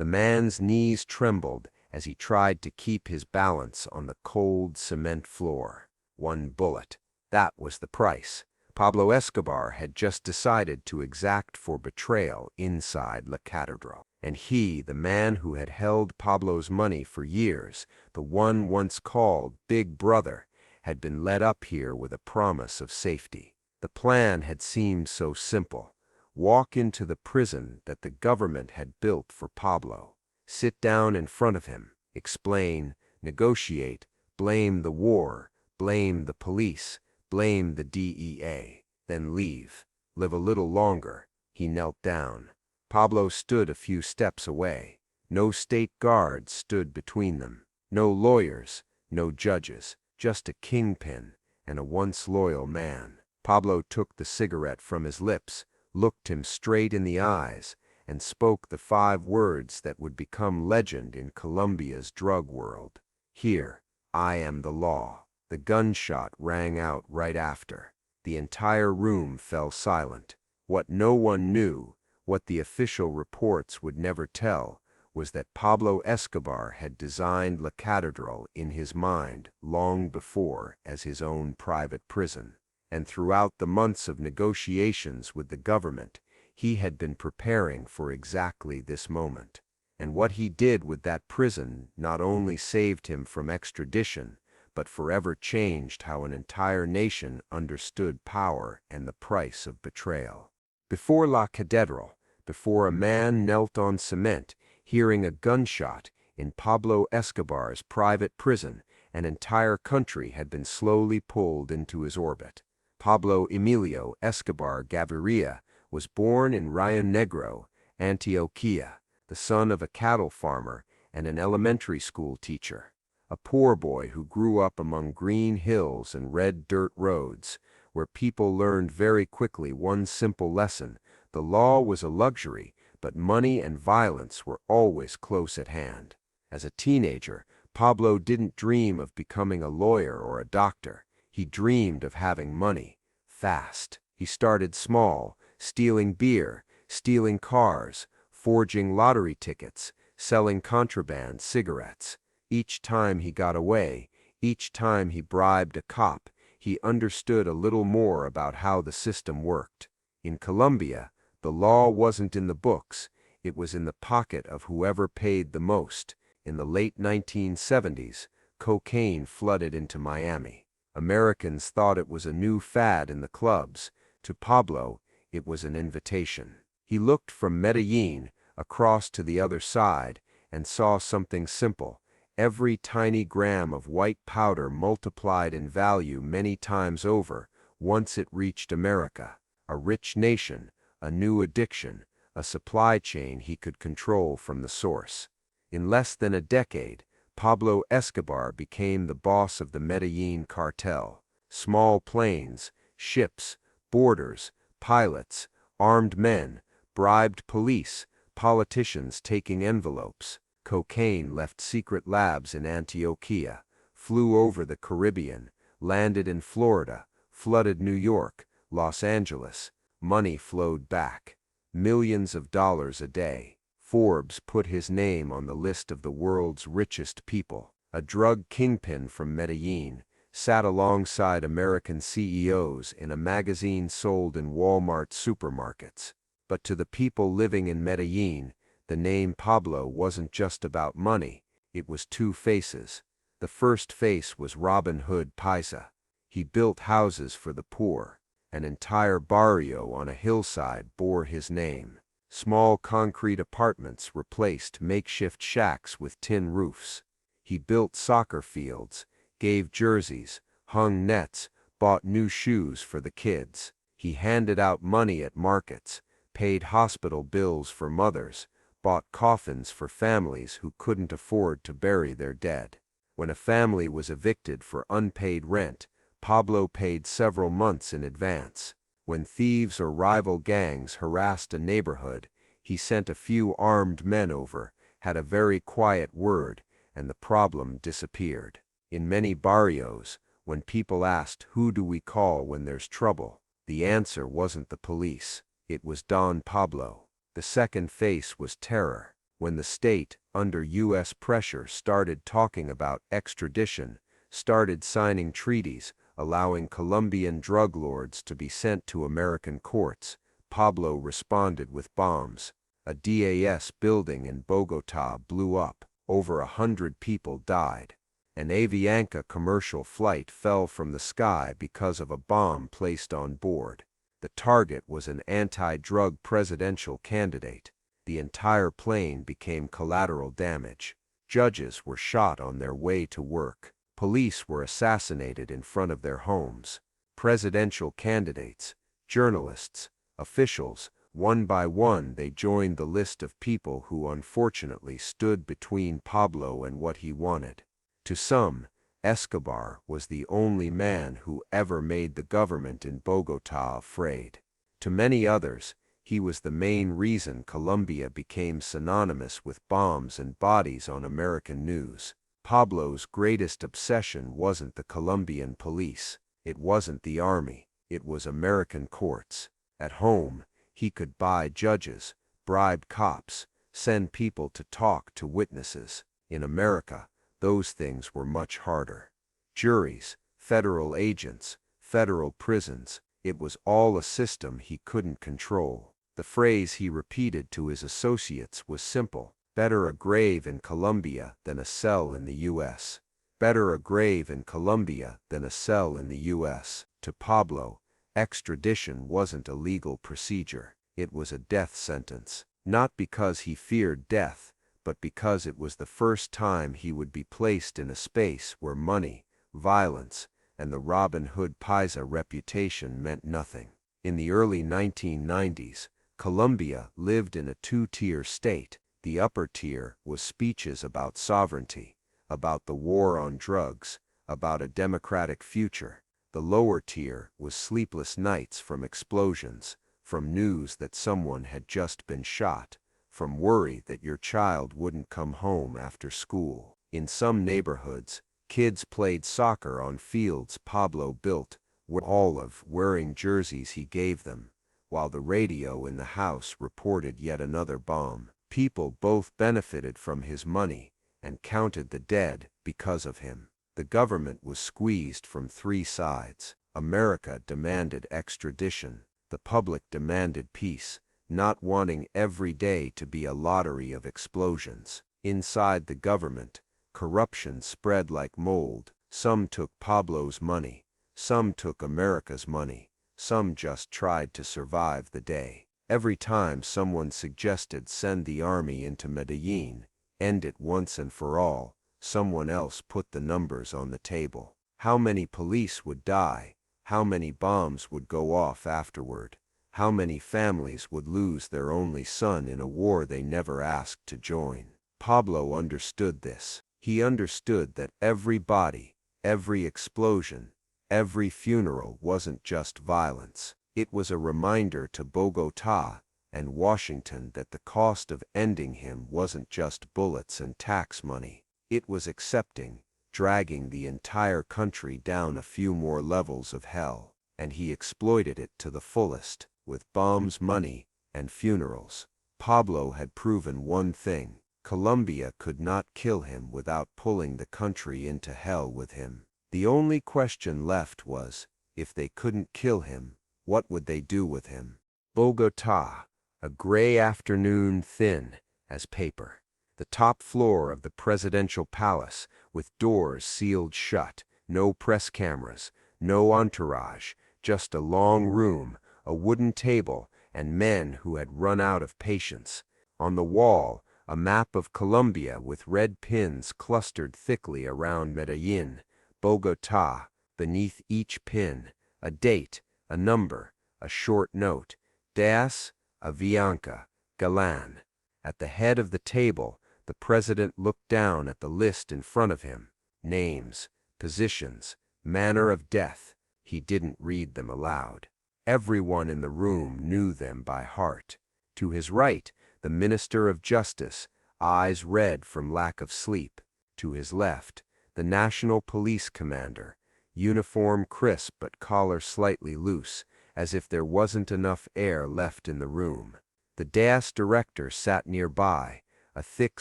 The man's knees trembled as he tried to keep his balance on the cold cement floor. One bullet. That was the price. Pablo Escobar had just decided to exact for betrayal inside La Catedral. And he, the man who had held Pablo's money for years, the one once called Big Brother, had been led up here with a promise of safety. The plan had seemed so simple. Walk into the prison that the government had built for Pablo. Sit down in front of him, explain, negotiate, blame the war, blame the police, blame the DEA, then leave. Live a little longer. He knelt down. Pablo stood a few steps away. No state guards stood between them. No lawyers, no judges, just a kingpin and a once loyal man. Pablo took the cigarette from his lips, looked him straight in the eyes, and spoke the 5 words that would become legend in Colombia's drug world. Here, I am the law. The gunshot rang out right after. The entire room fell silent. What no one knew, what the official reports would never tell, was that Pablo Escobar had designed La Catedral in his mind long before as his own private prison. And throughout the months of negotiations with the government, he had been preparing for exactly this moment. And what he did with that prison not only saved him from extradition, but forever changed how an entire nation understood power and the price of betrayal. Before La Catedral, before a man knelt on cement, hearing a gunshot in Pablo Escobar's private prison, an entire country had been slowly pulled into his orbit. Pablo Emilio Escobar Gaviria was born in Rio Negro, Antioquia, the son of a cattle farmer and an elementary school teacher. A poor boy who grew up among green hills and red dirt roads, where people learned very quickly one simple lesson: the law was a luxury, but money and violence were always close at hand. As a teenager, Pablo didn't dream of becoming a lawyer or a doctor. He dreamed of having money, fast. He started small, stealing beer, stealing cars, forging lottery tickets, selling contraband cigarettes. Each time he got away, each time he bribed a cop, he understood a little more about how the system worked. In Colombia, the law wasn't in the books, it was in the pocket of whoever paid the most. In the late 1970s, cocaine flooded into Miami. Americans thought it was a new fad in the clubs. To Pablo, it was an invitation. He looked from Medellin across to the other side and saw something simple. Every tiny gram of white powder multiplied in value many times over once it reached America, a rich nation, a new addiction, a supply chain he could control from the source. In less than a decade, Pablo Escobar became the boss of the Medellin cartel. Small planes, ships, boarders, pilots, armed men, bribed police, politicians taking envelopes. Cocaine left secret labs in Antioquia, flew over the Caribbean, landed in Florida, flooded New York, Los Angeles. Money flowed back. Millions of dollars a day. Forbes put his name on the list of the world's richest people. A drug kingpin from Medellin sat alongside American CEOs in a magazine sold in Walmart supermarkets. But to the people living in Medellin, the name Pablo wasn't just about money, it was 2 faces. The first face was Robin Hood Paisa. He built houses for the poor. An entire barrio on a hillside bore his name. Small concrete apartments replaced makeshift shacks with tin roofs. He built soccer fields, gave jerseys, hung nets, bought new shoes for the kids. He handed out money at markets, paid hospital bills for mothers, bought coffins for families who couldn't afford to bury their dead. When a family was evicted for unpaid rent, Pablo paid several months in advance. When thieves or rival gangs harassed a neighborhood, he sent a few armed men over, had a very quiet word, and the problem disappeared. In many barrios, when people asked, "Who do we call when there's trouble?" the answer wasn't the police. It was Don Pablo. The second face was terror. when the state, under U.S. pressure, started talking about extradition, started signing treaties, allowing Colombian drug lords to be sent to American courts, Pablo responded with bombs. A DAS building in Bogotá blew up. Over 100 people died. An Avianca commercial flight fell from the sky because of a bomb placed on board. The target was an anti-drug presidential candidate. The entire plane became collateral damage. Judges were shot on their way to work. Police were assassinated in front of their homes. Presidential candidates, journalists, officials, one by one they joined the list of people who unfortunately stood between Pablo and what he wanted. To some, Escobar was the only man who ever made the government in Bogotá afraid. To many others, he was the main reason Colombia became synonymous with bombs and bodies on American news. Pablo's greatest obsession wasn't the Colombian police, it wasn't the army, it was American courts. At home, he could buy judges, bribe cops, send people to talk to witnesses. In America, those things were much harder. Juries, federal agents, federal prisons, it was all a system he couldn't control. The phrase he repeated to his associates was simple: better a grave in Colombia than a cell in the U.S. Better a grave in Colombia than a cell in the U.S. To Pablo, extradition wasn't a legal procedure, it was a death sentence. Not because he feared death, but because it was the first time he would be placed in a space where money, violence, and the Robin Hood Paisa reputation meant nothing. In the early 1990s, Colombia lived in a two-tier state. The upper tier was speeches about sovereignty, about the war on drugs, about a democratic future. The lower tier was sleepless nights from explosions, from news that someone had just been shot, from worry that your child wouldn't come home after school. In some neighborhoods, kids played soccer on fields Pablo built, wearing jerseys he gave them, while the radio in the house reported yet another bomb. People both benefited from his money and counted the dead because of him. The government was squeezed from three sides. America demanded extradition. The public demanded peace, not wanting every day to be a lottery of explosions. Inside the government, corruption spread like mold. Some took Pablo's money, some took America's money, some just tried to survive the day. Every time someone suggested send the army into Medellin, end it once and for all, someone else put the numbers on the table. How many police would die? How many bombs would go off afterward? How many families would lose their only son in a war they never asked to join? Pablo understood this. He understood that every body, every explosion, every funeral wasn't just violence. It was a reminder to Bogotá and Washington that the cost of ending him wasn't just bullets and tax money. It was accepting, dragging the entire country down a few more levels of hell, and he exploited it to the fullest, with bombs, money, and funerals. Pablo had proven one thing: Colombia could not kill him without pulling the country into hell with him. The only question left was, if they couldn't kill him, what would they do with him? Bogotá, a gray afternoon thin as paper. The top floor of the presidential palace, with doors sealed shut, no press cameras, no entourage, just a long room, a wooden table, and men who had run out of patience. On the wall, a map of Colombia with red pins clustered thickly around Medellin, Bogotá, beneath each pin, a date, a number, a short note: Das, Avianca, Galan. At the head of the table, the president looked down at the list in front of him. Names, positions, manner of death. He didn't read them aloud. Everyone in the room knew them by heart. To his right, the Minister of Justice, eyes red from lack of sleep. To his left, the National Police Commander, uniform crisp but collar slightly loose, as if there wasn't enough air left in the room. The DAS director sat nearby, a thick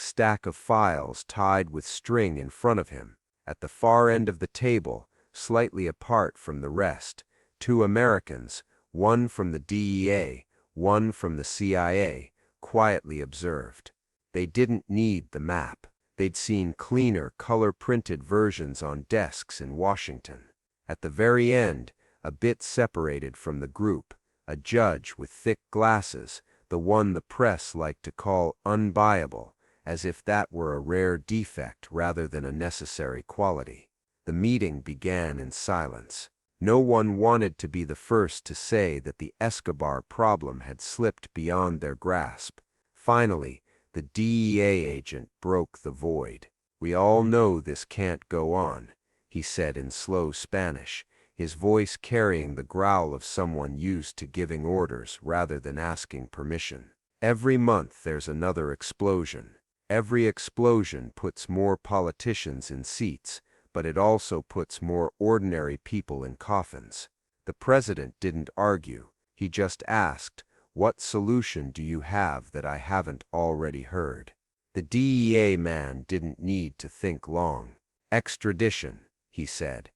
stack of files tied with string in front of him. At the far end of the table, slightly apart from the rest, two Americans, one from the DEA, one from the CIA, quietly observed. They didn't need the map. They'd seen cleaner, color-printed versions on desks in Washington. At the very end, a bit separated from the group, a judge with thick glasses, the one the press liked to call unbuyable, as if that were a rare defect rather than a necessary quality. The meeting began in silence. No one wanted to be the first to say that the Escobar problem had slipped beyond their grasp. Finally, the DEA agent broke the void. "We all know this can't go on," he said in slow Spanish, his voice carrying the growl of someone used to giving orders rather than asking permission. "Every month there's another explosion. Every explosion puts more politicians in seats, but it also puts more ordinary people in coffins." The president didn't argue. He just asked, "What solution do you have that I haven't already heard?" The DEA man didn't need to think long. "Extradition," he said.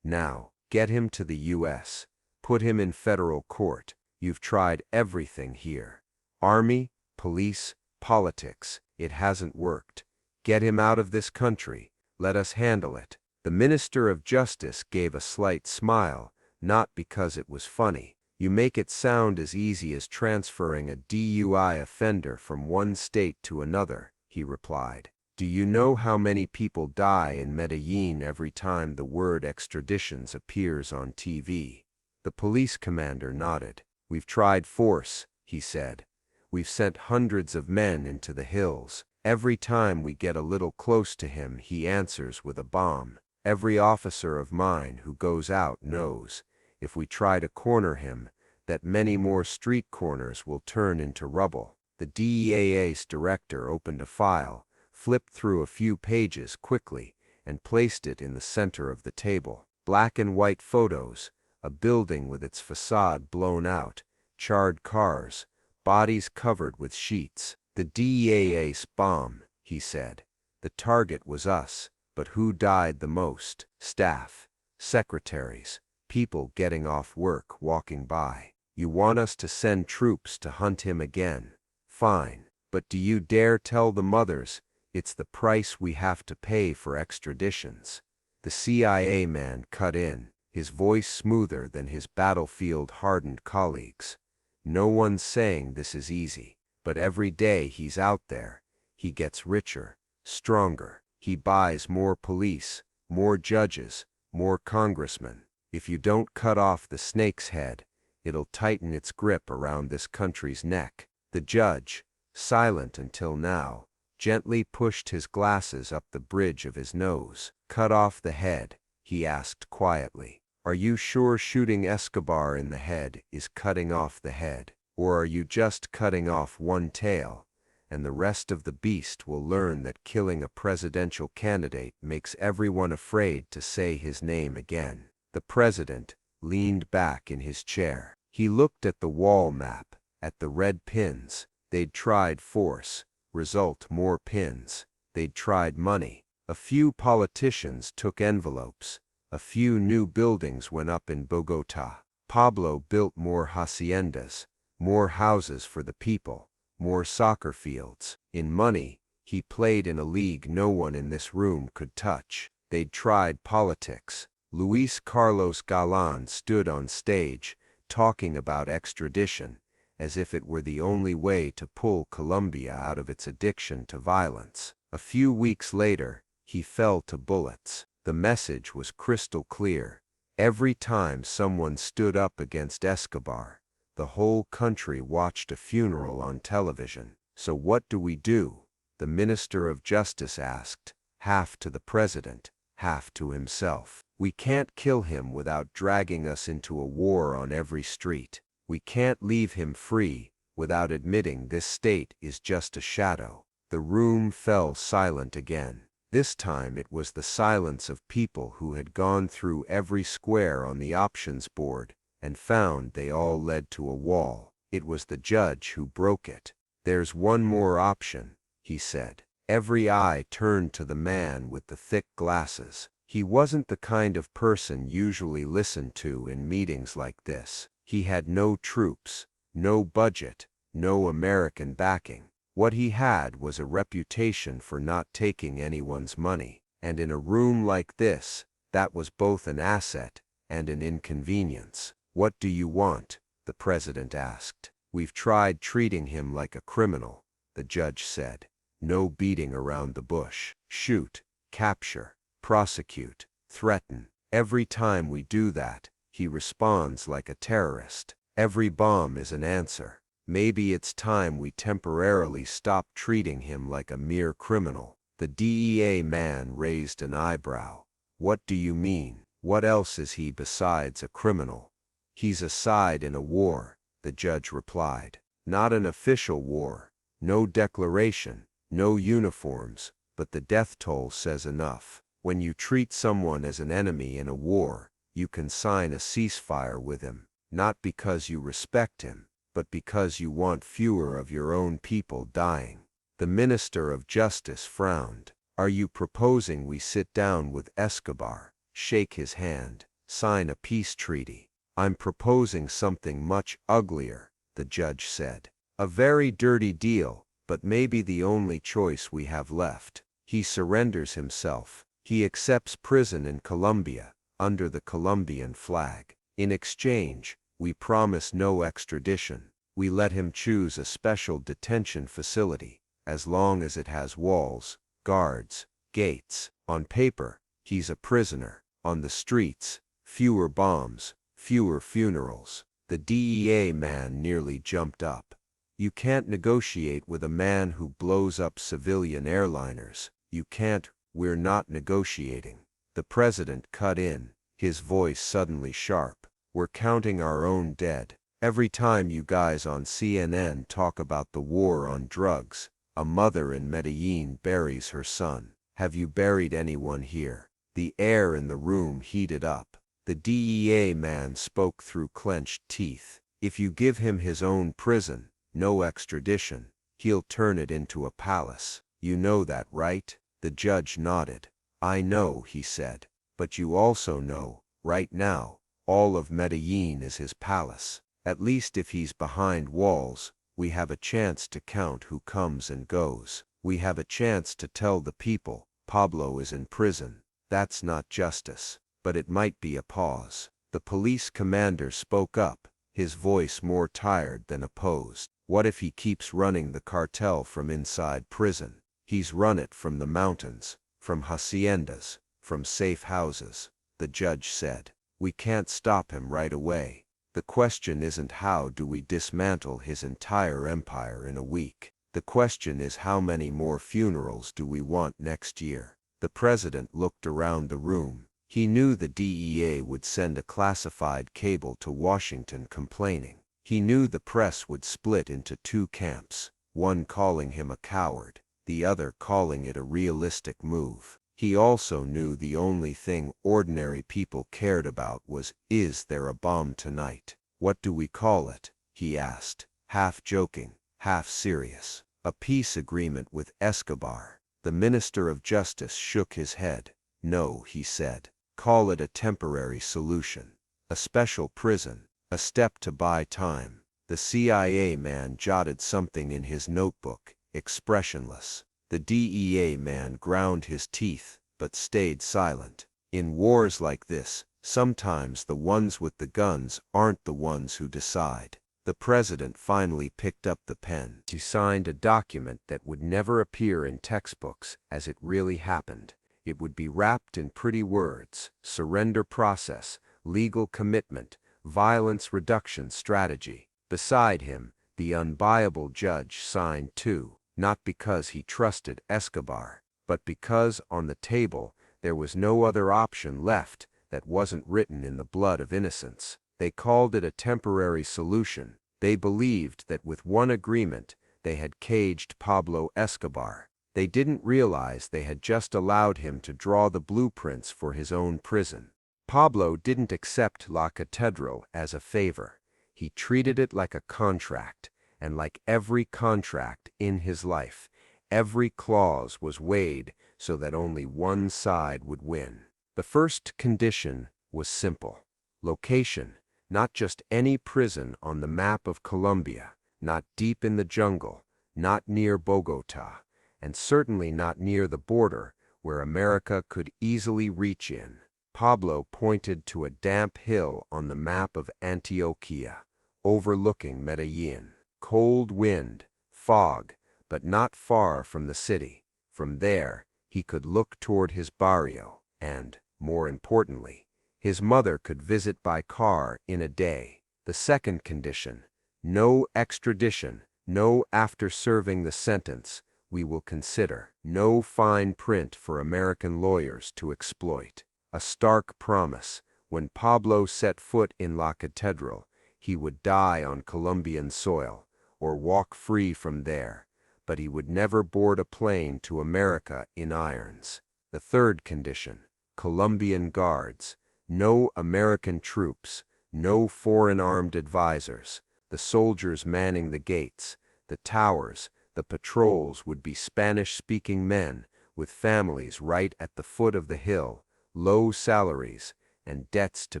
"Now, get him to the U.S. Put him in federal court. You've tried everything here. Army, police, politics. It hasn't worked. Get him out of this country. Let us handle it." The Minister of Justice gave a slight smile, not because it was funny. "You make it sound as easy as transferring a DUI offender from one state to another," he replied. "Do you know how many people die in Medellin every time the word extraditions appears on TV?" The police commander nodded. "We've tried force," he said. "We've sent hundreds of men into the hills. Every time we get a little close to him, he answers with a bomb. Every officer of mine who goes out knows, if we try to corner him, that many more street corners will turn into rubble." The DEA's director opened a file, flipped through a few pages quickly, and placed it in the center of the table. Black and white photos, a building with its facade blown out, charred cars, bodies covered with sheets. "The DEA's bomb," he said. "The target was us. But who died the most? Staff, secretaries, people getting off work, walking by. You want us to send troops to hunt him again? Fine. But do you dare tell the mothers it's the price we have to pay for extraditions?" The CIA man cut in, his voice smoother than his battlefield-hardened colleagues. "No one's saying this is easy, but every day he's out there, he gets richer, stronger. He buys more police, more judges, more congressmen. If you don't cut off the snake's head, it'll tighten its grip around this country's neck." The judge, silent until now, gently pushed his glasses up the bridge of his nose. "Cut off the head?" he asked quietly. "Are you sure shooting Escobar in the head is cutting off the head? Or are you just cutting off one tail, and the rest of the beast will learn that killing a presidential candidate makes everyone afraid to say his name again?" The president leaned back in his chair. He looked at the wall map, at the red pins. They'd tried force, result more pins. They'd tried money. A few politicians took envelopes. A few new buildings went up in Bogota. Pablo built more haciendas, more houses for the people, more soccer fields. In money, he played in a league no one in this room could touch. They'd tried politics. Luis Carlos Galán stood on stage, talking about extradition, as if it were the only way to pull Colombia out of its addiction to violence. A few weeks later, he fell to bullets. The message was crystal clear. Every time someone stood up against Escobar, the whole country watched a funeral on television. "So what do we do?" the Minister of Justice asked, half to the president, half to himself. "We can't kill him without dragging us into a war on every street. We can't leave him free without admitting this state is just a shadow." The room fell silent again. This time it was the silence of people who had gone through every square on the options board and found they all led to a wall. It was the judge who broke it. "There's one more option," he said. Every eye turned to the man with the thick glasses. He wasn't the kind of person usually listened to in meetings like this. He had no troops, no budget, no American backing. What he had was a reputation for not taking anyone's money, and in a room like this, that was both an asset and an inconvenience. "What do you want?" the president asked. "We've tried treating him like a criminal," the judge said. "No beating around the bush. Shoot, capture, prosecute, threaten. Every time we do that, he responds like a terrorist. Every bomb is an answer. Maybe it's time we temporarily stop treating him like a mere criminal." The DEA man raised an eyebrow. "What do you mean? What else is he besides a criminal?" "He's a side in a war," the judge replied. "Not an official war. No declaration, no uniforms, but the death toll says enough. When you treat someone as an enemy in a war, you can sign a ceasefire with him, not because you respect him, but because you want fewer of your own people dying." The Minister of Justice frowned. "Are you proposing we sit down with Escobar, shake his hand, sign a peace treaty?" "I'm proposing something much uglier," the judge said. "A very dirty deal, but maybe the only choice we have left. He surrenders himself. He accepts prison in Colombia, under the Colombian flag. In exchange, we promise no extradition. We let him choose a special detention facility, as long as it has walls, guards, gates. On paper, he's a prisoner. On the streets, fewer bombs, fewer funerals." The DEA man nearly jumped up. "You can't negotiate with a man who blows up civilian airliners. You can't." "We're not negotiating," the president cut in, his voice suddenly sharp. "We're counting our own dead. Every time you guys on CNN talk about the war on drugs, a mother in Medellin buries her son. Have you buried anyone here?" The air in the room heated up. The DEA man spoke through clenched teeth. "If you give him his own prison, no extradition, he'll turn it into a palace. You know that, right?" The judge nodded. "I know," he said. "But you also know, right now, all of Medellin is his palace. At least if he's behind walls, we have a chance to count who comes and goes. We have a chance to tell the people, Pablo is in prison. That's not justice, but it might be a pause." The police commander spoke up, his voice more tired than opposed. "What if he keeps running the cartel from inside prison? He's run it from the mountains, from haciendas, from safe houses," the judge said. "We can't stop him right away. The question isn't how do we dismantle his entire empire in a week. The question is how many more funerals do we want next year?" The president looked around the room. He knew the DEA would send a classified cable to Washington complaining. He knew the press would split into two camps, one calling him a coward, the other calling it a realistic move. He also knew the only thing ordinary people cared about was, "Is there a bomb tonight? What do we call it?" he asked, half joking, half serious. "A peace agreement with Escobar." The Minister of Justice shook his head. "No," he said. "Call it a temporary solution. A special prison, a step to buy time." The CIA man jotted something in his notebook, expressionless. The DEA man ground his teeth, but stayed silent. In wars like this, sometimes the ones with the guns aren't the ones who decide. The president finally picked up the pen. He signed a document that would never appear in textbooks as it really happened. It would be wrapped in pretty words: surrender process, legal commitment, violence reduction strategy. Beside him, the unbuyable judge signed too, not because he trusted Escobar, but because on the table there was no other option left that wasn't written in the blood of innocents. They called it a temporary solution. They believed that with one agreement, they had caged Pablo Escobar. They didn't realize they had just allowed him to draw the blueprints for his own prison. Pablo didn't accept La Catedral as a favor. He treated it like a contract, and like every contract in his life, Every clause was weighed so that only one side would win. The first condition was simple. Location, not just any prison on the map of Colombia, not deep in the jungle, not near Bogota, and certainly not near the border where America could easily reach in. Pablo pointed to a damp hill on the map of Antioquia, overlooking Medellin. Cold wind, fog, but not far from the city. From there, he could look toward his barrio, and, more importantly, his mother could visit by car in a day. The second condition: no extradition, no after serving the sentence, we will consider. No fine print for American lawyers to exploit. A stark promise: when Pablo set foot in La Catedral, he would die on Colombian soil, or walk free from there, but he would never board a plane to America in irons. The third condition: Colombian guards, no American troops, no foreign armed advisors. The soldiers manning the gates, the towers, the patrols would be Spanish-speaking men with families right at the foot of the hill, low salaries, and debts to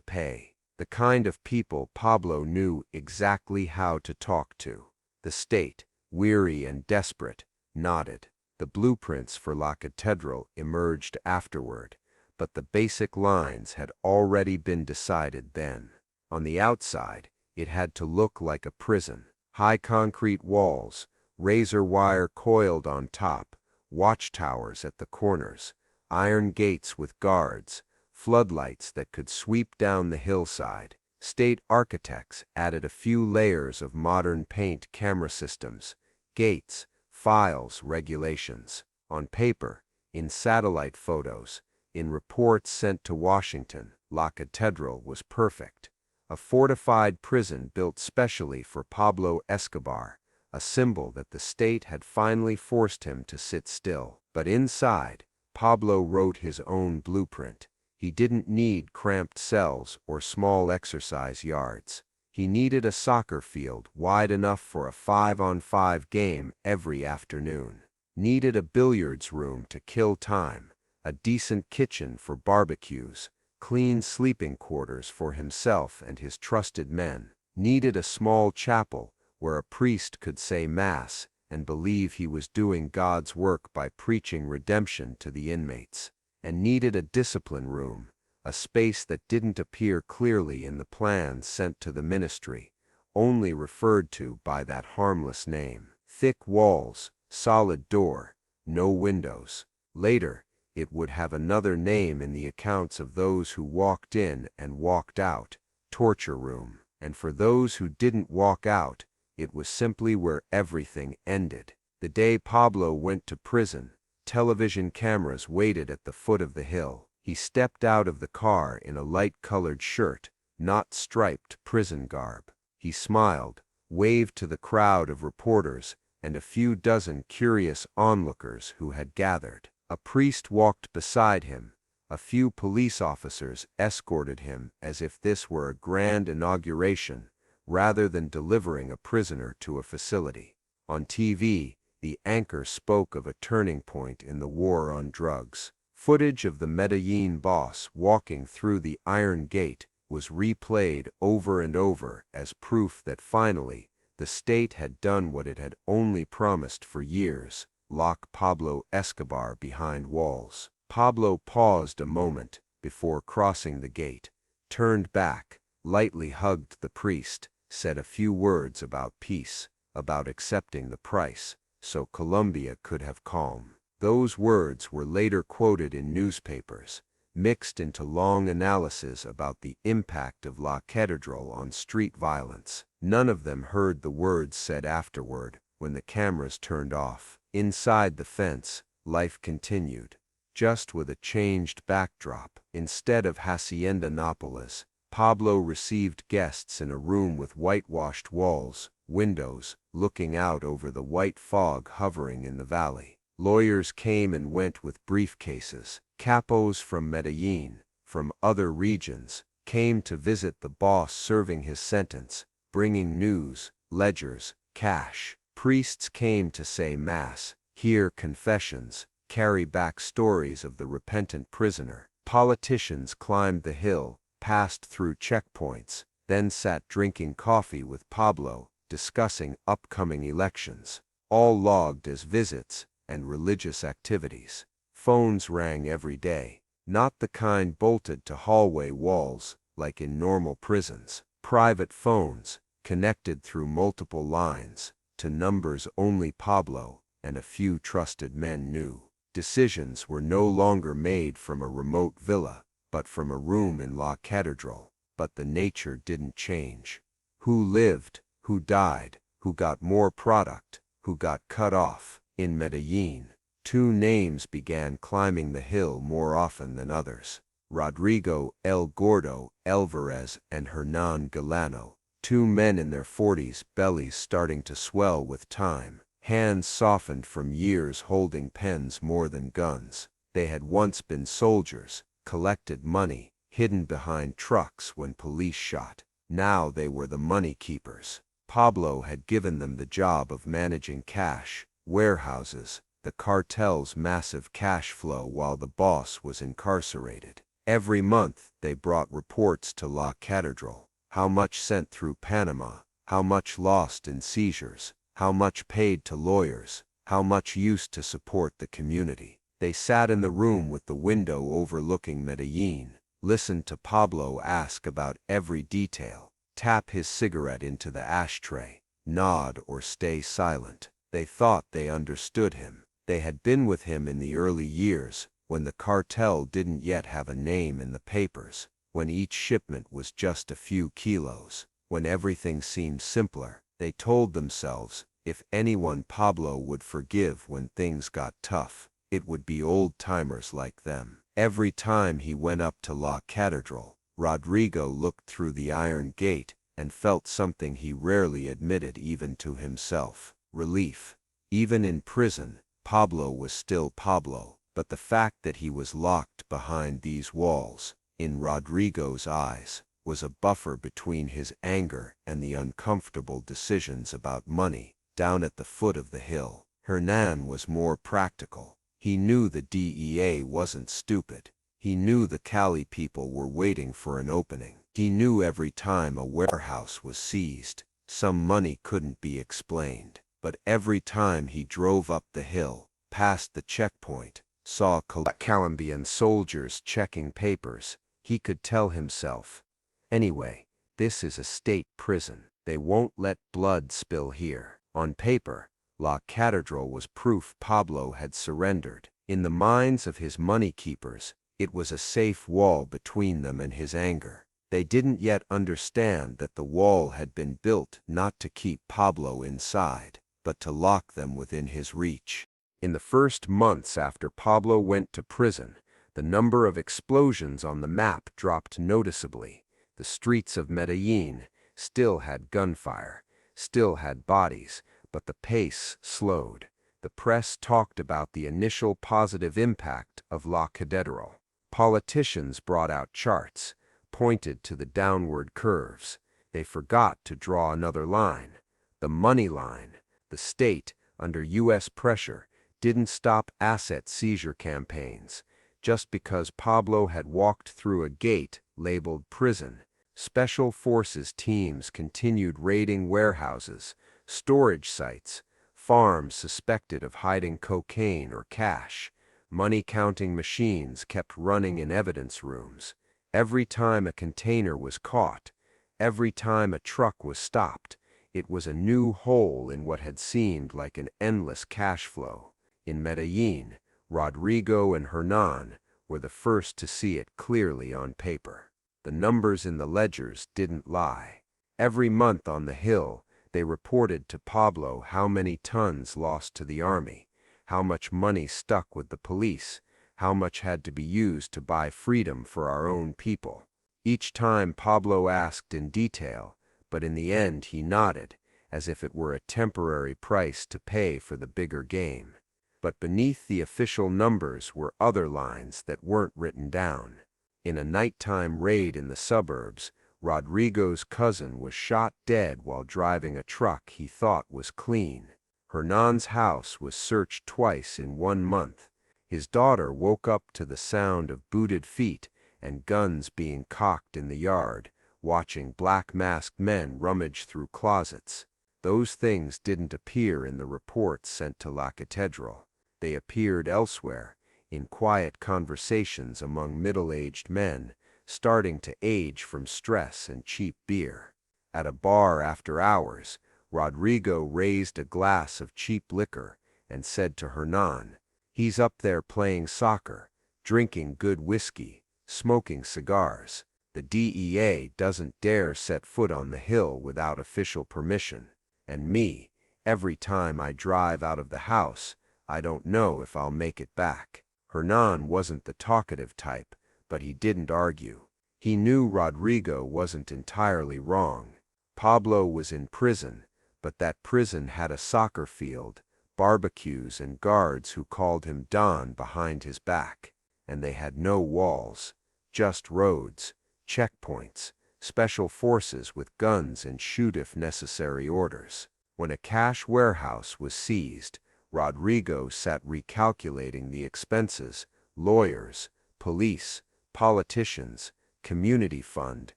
pay. The kind of people Pablo knew exactly how to talk to. The state, weary and desperate, nodded. The blueprints for La Catedral emerged afterward, but the basic lines had already been decided then. On the outside, it had to look like a prison. High concrete walls, razor wire coiled on top, watchtowers at the corners, iron gates with guards, floodlights that could sweep down the hillside. State architects added a few layers of modern paint camera systems, gates, files, regulations. On paper, in satellite photos, in reports sent to Washington, La Catedral was perfect. A fortified prison built specially for Pablo Escobar, a symbol that the state had finally forced him to sit still. But inside, Pablo wrote his own blueprint. He didn't need cramped cells or small exercise yards. He needed a soccer field wide enough for a 5-on-5 game every afternoon. Needed a billiards room to kill time, a decent kitchen for barbecues, clean sleeping quarters for himself and his trusted men. Needed a small chapel where a priest could say Mass and believe he was doing God's work by preaching redemption to the inmates. And needed a discipline room, a space that didn't appear clearly in the plans sent to the ministry, only referred to by that harmless name. Thick walls, solid door, no windows. Later, it would have another name in the accounts of those who walked in and walked out: torture room. And for those who didn't walk out, it was simply where everything ended. The day Pablo went to prison, television cameras waited at the foot of the hill. He stepped out of the car in a light-colored shirt, not striped prison garb. He smiled, waved to the crowd of reporters and a few dozen curious onlookers who had gathered. A priest walked beside him. A few police officers escorted him as if this were a grand inauguration, rather than delivering a prisoner to a facility. On TV, the anchor spoke of a turning point in the war on drugs. Footage of the Medellin boss walking through the Iron Gate was replayed over and over as proof that finally, the state had done what it had only promised for years: lock Pablo Escobar behind walls. Pablo paused a moment before crossing the gate, turned back, lightly hugged the priest, said a few words about peace, about accepting the price, so Colombia could have calm. Those words were later quoted in newspapers, mixed into long analyses about the impact of La Catedral on street violence. None of them heard the words said afterward, when the cameras turned off. Inside the fence, life continued, just with a changed backdrop. Instead of Hacienda Nápoles, Pablo received guests in a room with whitewashed walls, windows, looking out over the white fog hovering in the valley. Lawyers came and went with briefcases. Capos from Medellin, from other regions, came to visit the boss serving his sentence, bringing news, ledgers, cash. Priests came to say Mass, hear confessions, carry back stories of the repentant prisoner. Politicians climbed the hill, passed through checkpoints, then sat drinking coffee with Pablo, discussing upcoming elections, all logged as visits and religious activities. Phones rang every day, not the kind bolted to hallway walls like in normal prisons. Private phones, connected through multiple lines, to numbers only Pablo and a few trusted men knew. Decisions were no longer made from a remote villa, but from a room in La Catedral. But the nature didn't change. Who lived, who died, who got more product, who got cut off. In Medellin, two names began climbing the hill more often than others. Rodrigo El Gordo Alvarez and Hernan Galano, two men in their 40s, bellies starting to swell with time, hands softened from years holding pens more than guns. They had once been soldiers, collected money, hidden behind trucks when police shot. Now they were the money keepers. Pablo had given them the job of managing cash, warehouses, the cartel's massive cash flow while the boss was incarcerated. Every month they brought reports to La Catedral. How much sent through Panama, how much lost in seizures, how much paid to lawyers, how much used to support the community. They sat in the room with the window overlooking Medellin, listened to Pablo ask about every detail, tap his cigarette into the ashtray, nod or stay silent. They thought they understood him. They had been with him in the early years, when the cartel didn't yet have a name in the papers, when each shipment was just a few kilos, when everything seemed simpler. They told themselves, if anyone Pablo would forgive when things got tough, it would be old-timers like them. Every time he went up to La Catedral, Rodrigo looked through the iron gate and felt something he rarely admitted even to himself: relief. Even in prison, Pablo was still Pablo, but the fact that he was locked behind these walls, in Rodrigo's eyes, was a buffer between his anger and the uncomfortable decisions about money. Down at the foot of the hill, Hernan was more practical. He knew the DEA wasn't stupid. He knew the Cali people were waiting for an opening. He knew every time a warehouse was seized, some money couldn't be explained. But every time he drove up the hill, past the checkpoint, saw Colombian soldiers checking papers, he could tell himself, anyway, this is a state prison. They won't let blood spill here. On paper, La Catedral was proof Pablo had surrendered. In the minds of his money keepers, it was a safe wall between them and his anger. They didn't yet understand that the wall had been built not to keep Pablo inside, but to lock them within his reach. In the first months after Pablo went to prison, the number of explosions on the map dropped noticeably. The streets of Medellin still had gunfire, still had bodies, but the pace slowed. The press talked about the initial positive impact of La Catedral. Politicians brought out charts, pointed to the downward curves. They forgot to draw another line, the money line. The state, under U.S. pressure, didn't stop asset seizure campaigns. Just because Pablo had walked through a gate labeled prison, special forces teams continued raiding warehouses, storage sites, farms suspected of hiding cocaine or cash. Money-counting machines kept running in evidence rooms. Every time a container was caught, every time a truck was stopped, it was a new hole in what had seemed like an endless cash flow. In Medellin, Rodrigo and Hernan were the first to see it clearly on paper. The numbers in the ledgers didn't lie. Every month on the hill, they reported to Pablo how many tons lost to the army, how much money stuck with the police, how much had to be used to buy freedom for our own people. Each time Pablo asked in detail, but in the end he nodded, as if it were a temporary price to pay for the bigger game. But beneath the official numbers were other lines that weren't written down. In a nighttime raid in the suburbs, Rodrigo's cousin was shot dead while driving a truck he thought was clean. Hernan's house was searched twice in 1 month. His daughter woke up to the sound of booted feet and guns being cocked in the yard, watching black masked men rummage through closets. Those things didn't appear in the reports sent to La Catedral. They appeared elsewhere, in quiet conversations among middle-aged men, starting to age from stress and cheap beer. At a bar after hours, Rodrigo raised a glass of cheap liquor and said to Hernan, "He's up there playing soccer, drinking good whiskey, smoking cigars. The DEA doesn't dare set foot on the hill without official permission. And me, every time I drive out of the house, I don't know if I'll make it back." Hernan wasn't the talkative type, but he didn't argue. He knew Rodrigo wasn't entirely wrong. Pablo was in prison, but that prison had a soccer field, barbecues, and guards who called him Don behind his back. And they had no walls, just roads, checkpoints, special forces with guns and shoot if necessary orders. When a cash warehouse was seized, Rodrigo sat recalculating the expenses: lawyers, police, politicians, community fund,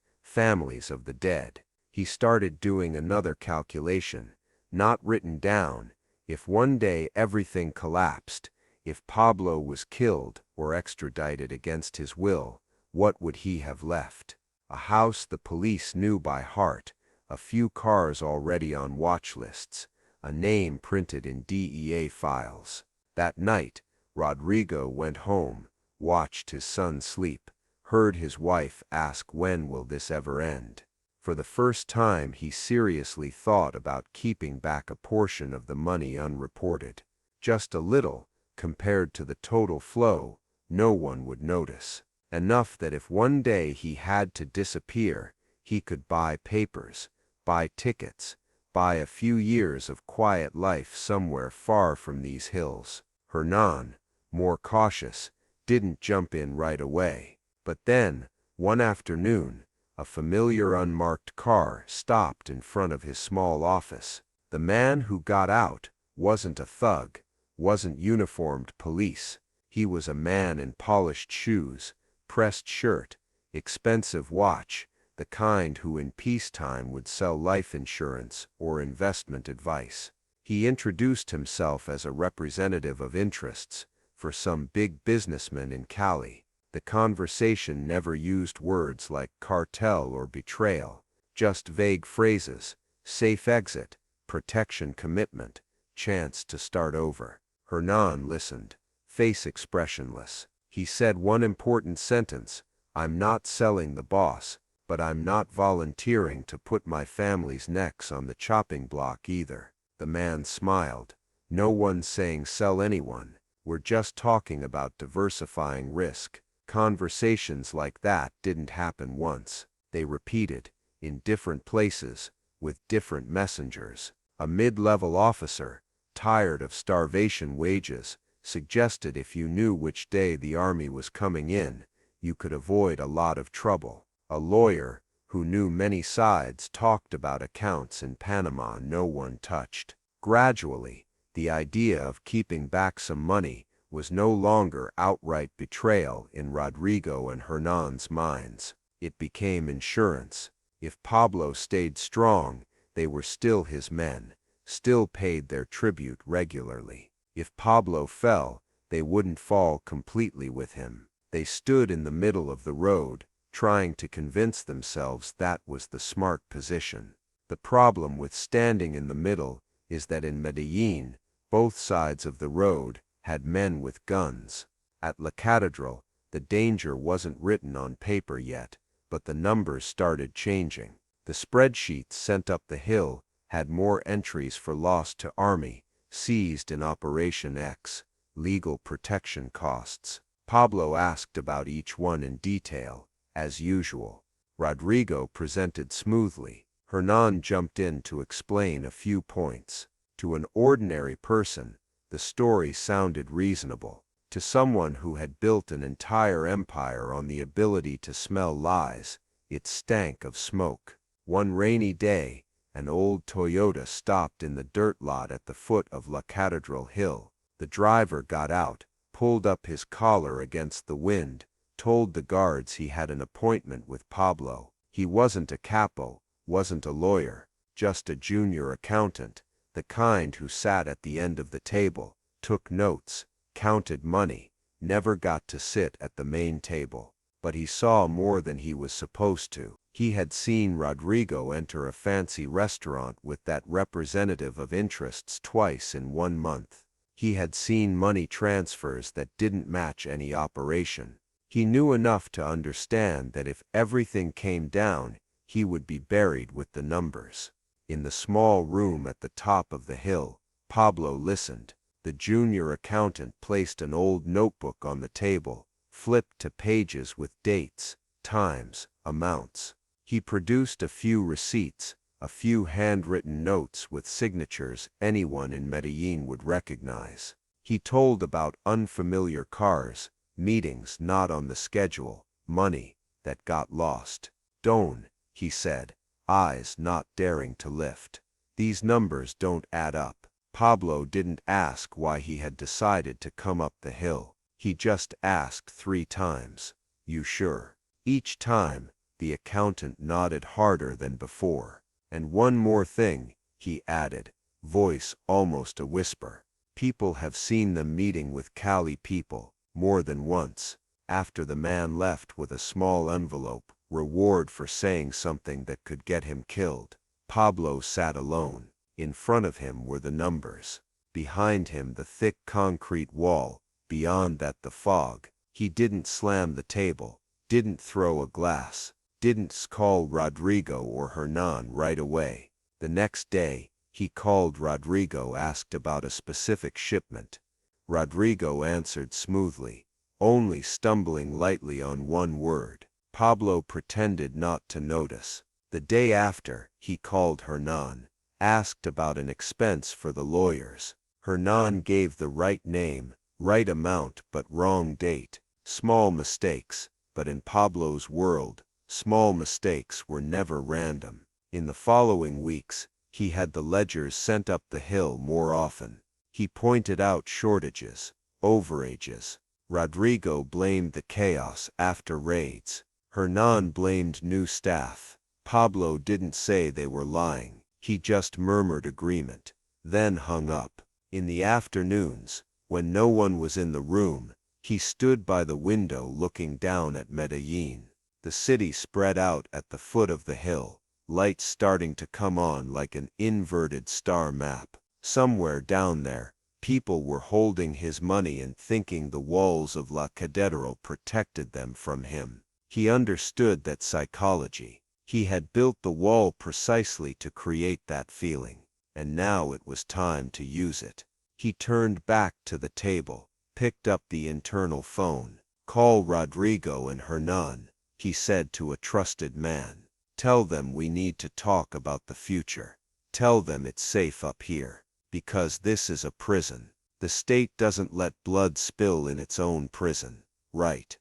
families of the dead. He started doing another calculation, not written down. If one day everything collapsed, if Pablo was killed or extradited against his will, what would he have left? A house the police knew by heart, a few cars already on watch lists, a name printed in DEA files. That night, Rodrigo went home, watched his son sleep, heard his wife ask, "When will this ever end?" For the first time he seriously thought about keeping back a portion of the money unreported. Just a little, compared to the total flow, no one would notice. Enough that if one day he had to disappear, he could buy papers, buy tickets, buy a few years of quiet life somewhere far from these hills. Hernan, more cautious, didn't jump in right away. But then, one afternoon, a familiar unmarked car stopped in front of his small office. The man who got out wasn't a thug, wasn't uniformed police. He was a man in polished shoes, pressed shirt, expensive watch, the kind who in peacetime would sell life insurance or investment advice. He introduced himself as a representative of interests for some big businessman in Cali. The conversation never used words like cartel or betrayal, just vague phrases: safe exit, protection commitment, chance to start over. Hernan listened, face expressionless. He said one important sentence: "I'm not selling the boss, but I'm not volunteering to put my family's necks on the chopping block either." The man smiled. "No one's saying sell anyone. We're just talking about diversifying risk." Conversations like that didn't happen once. They repeated, in different places, with different messengers. A mid-level officer, tired of starvation wages, suggested if you knew which day the army was coming in, you could avoid a lot of trouble. A lawyer, who knew many sides, talked about accounts in Panama no one touched. Gradually, the idea of keeping back some money was no longer outright betrayal in Rodrigo and Hernan's minds. It became insurance. If Pablo stayed strong, they were still his men, still paid their tribute regularly. If Pablo fell, they wouldn't fall completely with him. They stood in the middle of the road, trying to convince themselves that was the smart position. The problem with standing in the middle is that in Medellin, both sides of the road had men with guns. At La Catedral, the danger wasn't written on paper yet, but the numbers started changing. The spreadsheets sent up the hill had more entries for lost to army, seized in Operation X, legal protection costs. Pablo asked about each one in detail, as usual. Rodrigo presented smoothly. Hernan jumped in to explain a few points. To an ordinary person, the story sounded reasonable. To someone who had built an entire empire on the ability to smell lies, it stank of smoke. One rainy day, An old Toyota stopped in the dirt lot at the foot of La Catedral hill. The driver got out, pulled up his collar against the wind, told the guards he had an appointment with Pablo. He wasn't a capo, wasn't a lawyer, just a junior accountant, the kind who sat at the end of the table, took notes, counted money, never got to sit at the main table. But he saw more than he was supposed to. He had seen Rodrigo enter a fancy restaurant with that representative of interests twice in 1 month. He had seen money transfers that didn't match any operation. He knew enough to understand that if everything came down, he would be buried with the numbers. In the small room at the top of the hill, Pablo listened. The junior accountant placed an old notebook on the table, flipped to pages with dates, times, amounts. He produced a few receipts, a few handwritten notes with signatures anyone in Medellin would recognize. He told about unfamiliar cars, meetings not on the schedule, money that got lost. "Don," he said, eyes not daring to lift. "These numbers don't add up." Pablo didn't ask why he had decided to come up the hill. He just asked 3 times, "You sure?" Each time, the accountant nodded harder than before. "And one more thing," he added, voice almost a whisper. "People have seen them meeting with Cali people, more than once." After the man left with a small envelope, reward for saying something that could get him killed, Pablo sat alone. In front of him were the numbers. Behind him the thick concrete wall, beyond that the fog. He didn't slam the table, didn't throw a glass, didn't call Rodrigo or Hernan right away. The next day, he called Rodrigo, asked about a specific shipment. Rodrigo answered smoothly, only stumbling lightly on one word. Pablo pretended not to notice. The day after, he called Hernan, asked about an expense for the lawyers. Hernan gave the right name, right amount but wrong date. Small mistakes, but in Pablo's world, small mistakes were never random. In the following weeks, he had the ledgers sent up the hill more often. He pointed out shortages, overages. Rodrigo blamed the chaos after raids. Hernan blamed new staff. Pablo didn't say they were lying. He just murmured agreement, then hung up. In the afternoons, when no one was in the room, he stood by the window looking down at Medellin. The city spread out at the foot of the hill, lights starting to come on like an inverted star map. Somewhere down there, people were holding his money and thinking the walls of La Catedral protected them from him. He understood that psychology. He had built the wall precisely to create that feeling, and now it was time to use it. He turned back to the table, picked up the internal phone. "Call Rodrigo and Hernan," he said to a trusted man. "Tell them we need to talk about the future. Tell them it's safe up here, because this is a prison. The state doesn't let blood spill in its own prison, right?"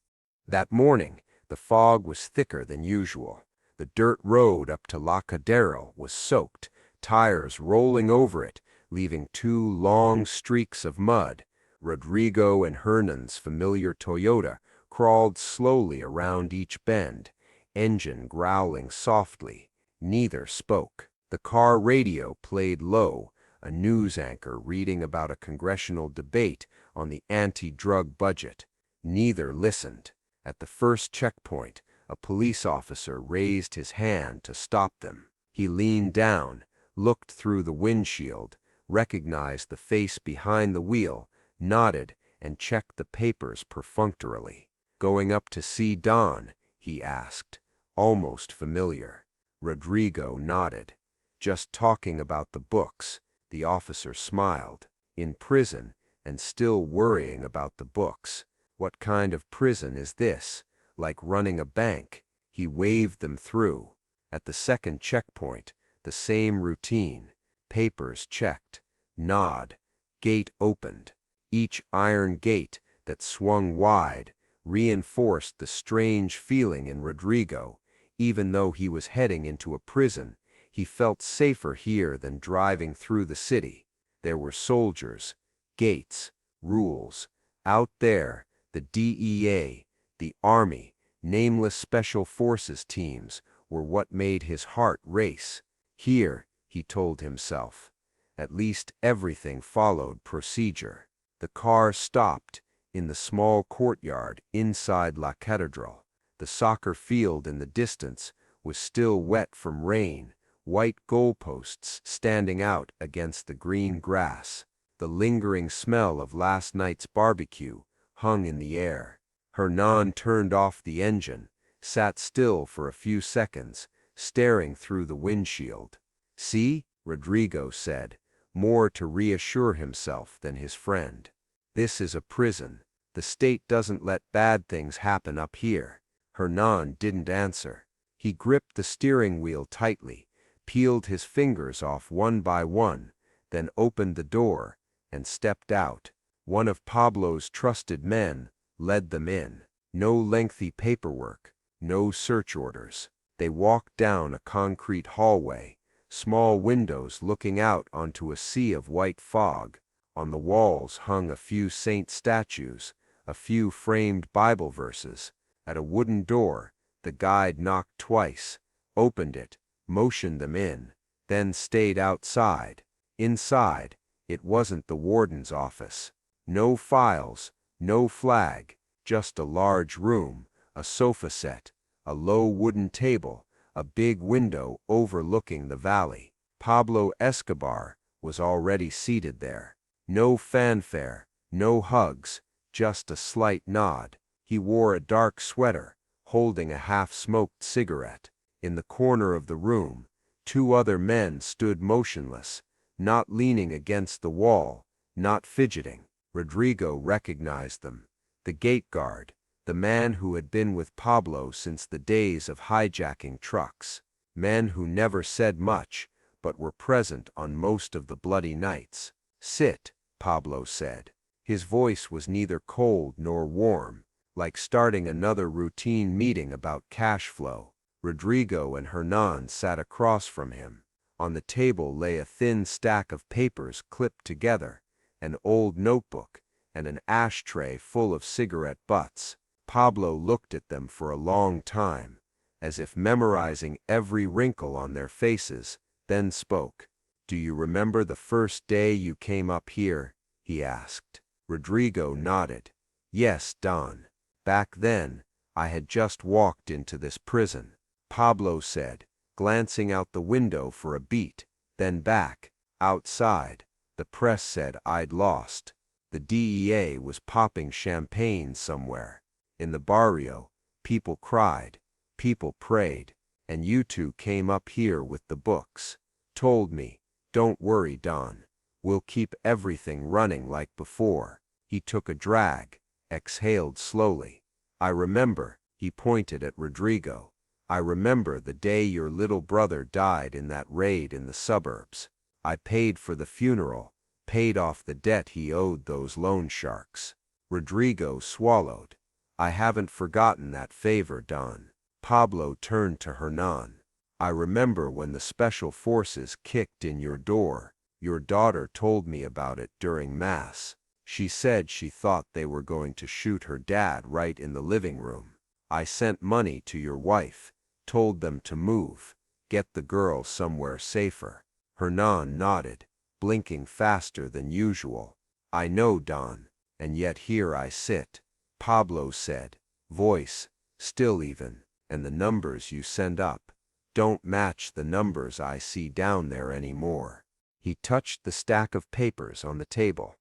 That morning, the fog was thicker than usual. The dirt road up to La Catedral was soaked, tires rolling over it, leaving 2 long streaks of mud. Rodrigo and Hernan's familiar Toyota crawled slowly around each bend, engine growling softly. Neither spoke. The car radio played low, a news anchor reading about a congressional debate on the anti-drug budget. Neither listened. At the first checkpoint, a police officer raised his hand to stop them. He leaned down, looked through the windshield, recognized the face behind the wheel, nodded, and checked the papers perfunctorily. "Going up to see Don?" he asked, almost familiar. Rodrigo nodded. "Just talking about the books." The officer smiled. "In prison, and still worrying about the books. What kind of prison is this? Like running a bank?" He waved them through. At the second checkpoint, the same routine. Papers checked. Nod. Gate opened. Each iron gate that swung wide reinforced the strange feeling in Rodrigo. Even though he was heading into a prison, He felt safer here than driving through the city. There were soldiers, gates, rules. Out there, the DEA, the Army, nameless special forces teams were what made his heart race. Here, he told himself, at least everything followed procedure. The car stopped in the small courtyard inside La Catedral. The soccer field in the distance was still wet from rain, white goalposts standing out against the green grass. The lingering smell of last night's barbecue hung in the air. Hernan turned off the engine, sat still for a few seconds, staring through the windshield. "See?" Rodrigo said, more to reassure himself than his friend. "This is a prison. The state doesn't let bad things happen up here." Hernan didn't answer. He gripped the steering wheel tightly, peeled his fingers off one by one, then opened the door and stepped out. One of Pablo's trusted men led them in. No lengthy paperwork, no search orders. They walked down a concrete hallway, small windows looking out onto a sea of white fog. On the walls hung a few saint statues, a few framed Bible verses. At a wooden door, the guide knocked twice, opened it, motioned them in, then stayed outside. Inside, it wasn't the warden's office. No files, no flag, just a large room, a sofa set, a low wooden table, a big window overlooking the valley. Pablo Escobar was already seated there. No fanfare, no hugs, just a slight nod. He wore a dark sweater, holding a half-smoked cigarette. In the corner of the room, two other men stood motionless, not leaning against the wall, not fidgeting. Rodrigo recognized them. The gate guard, the man who had been with Pablo since the days of hijacking trucks. Men who never said much, but were present on most of the bloody nights. "Sit," Pablo said. His voice was neither cold nor warm, like starting another routine meeting about cash flow. Rodrigo and Hernan sat across from him. On the table lay a thin stack of papers clipped together, an old notebook, and an ashtray full of cigarette butts. Pablo looked at them for a long time, as if memorizing every wrinkle on their faces, then spoke. "Do you remember the first day you came up here?" he asked. Rodrigo nodded. "Yes, Don. Back then, I had just walked into this prison," Pablo said, glancing out the window for a beat, then back. Outside, the press said I'd lost. The DEA was popping champagne somewhere. In the barrio, people cried, people prayed, and you two came up here with the books. Told me, "Don't worry, Don. We'll keep everything running like before." He took a drag, exhaled slowly. "I remember," he pointed at Rodrigo. "I remember the day your little brother died in that raid in the suburbs. I paid for the funeral, paid off the debt he owed those loan sharks." Rodrigo swallowed. "I haven't forgotten that favor, Don." Pablo turned to Hernan. "I remember when the special forces kicked in your door. Your daughter told me about it during Mass. She said she thought they were going to shoot her dad right in the living room. I sent money to your wife, told them to move, get the girl somewhere safer." Hernan nodded, blinking faster than usual. "I know, Don, and yet here I sit," Pablo said, voice still even, "and the numbers you send up don't match the numbers I see down there anymore." He touched the stack of papers on the table.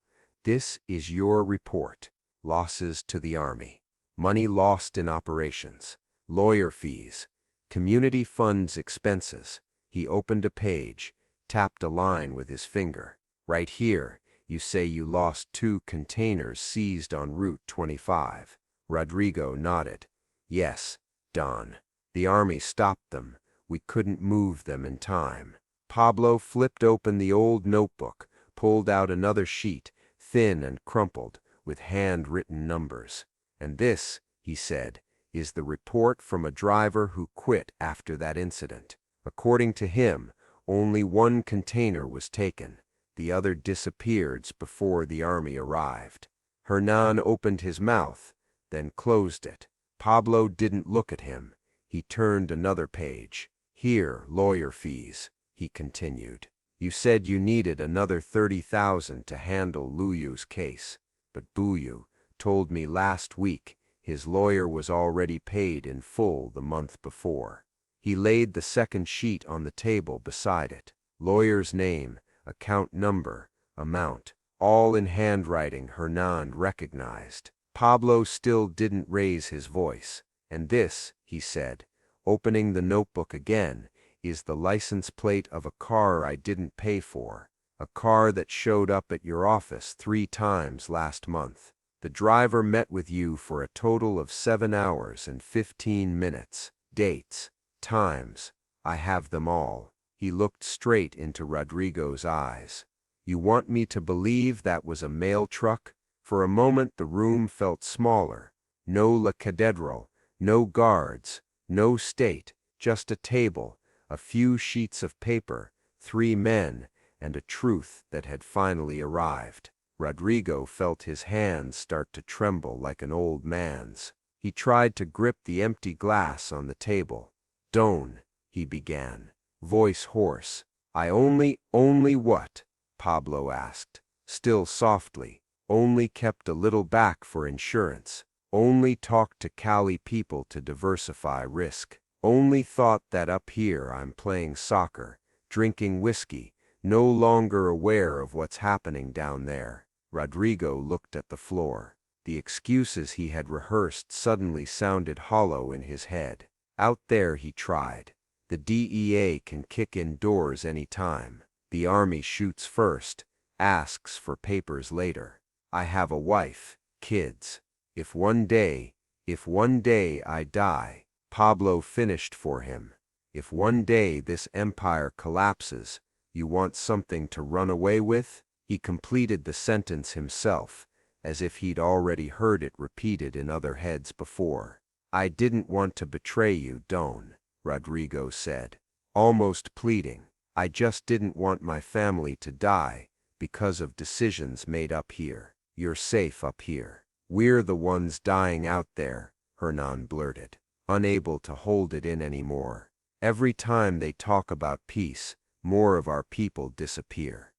"This is your report. Losses to the Army. Money lost in operations. Lawyer fees. Community funds expenses." He opened a page, tapped a line with his finger. "Right here, you say you lost 2 containers seized on Route 25. Rodrigo nodded. "Yes, Don. The Army stopped them. We couldn't move them in time." Pablo flipped open the old notebook, pulled out another sheet, thin and crumpled, with hand-written numbers. "And this," he said, "is the report from a driver who quit after that incident. According to him, Only one container was taken. The other disappeared before the army arrived. Hernan opened his mouth, then closed it. Pablo didn't look at him. He turned another page. Here, lawyer fees, he continued. You said you needed another 30,000 to handle Luyu's case, but Buyu told me last week his lawyer was already paid in full the month before. He laid the second sheet on the table beside it. Lawyer's name, account number, amount, all in handwriting Hernan recognized. Pablo still didn't raise his voice. And this, he said, opening the notebook again, is the license plate of a car I didn't pay for. A car that showed up at your office 3 times last month. The driver met with you for a total of 7 hours and 15 minutes. Dates, times, I have them all. He looked straight into Rodrigo's eyes. You want me to believe that was a mail truck? For a moment the room felt smaller. No La Catedral, no guards, no state, just a table, a few sheets of paper, 3 men, and a truth that had finally arrived. Rodrigo felt his hands start to tremble like an old man's. He tried to grip the empty glass on the table. Don, he began, voice hoarse. I only what? Pablo asked, still softly. Only kept a little back for insurance. Only talked to Cali people to diversify risk. Only thought that up here I'm playing soccer, drinking whiskey, no longer aware of what's happening down there. Rodrigo looked at the floor. The excuses he had rehearsed suddenly sounded hollow in his head. Out there, he tried. The DEA can kick in doors any time. The army shoots first, asks for papers later. I have a wife, kids. If one day I die, Pablo finished for him. If one day this empire collapses, you want something to run away with? He completed the sentence himself, as if he'd already heard it repeated in other heads before. I didn't want to betray you, Don, Rodrigo said, almost pleading. I just didn't want my family to die because of decisions made up here. You're safe up here. We're the ones dying out there, Hernan blurted, unable to hold it in anymore. Every time they talk about peace, more of our people disappear.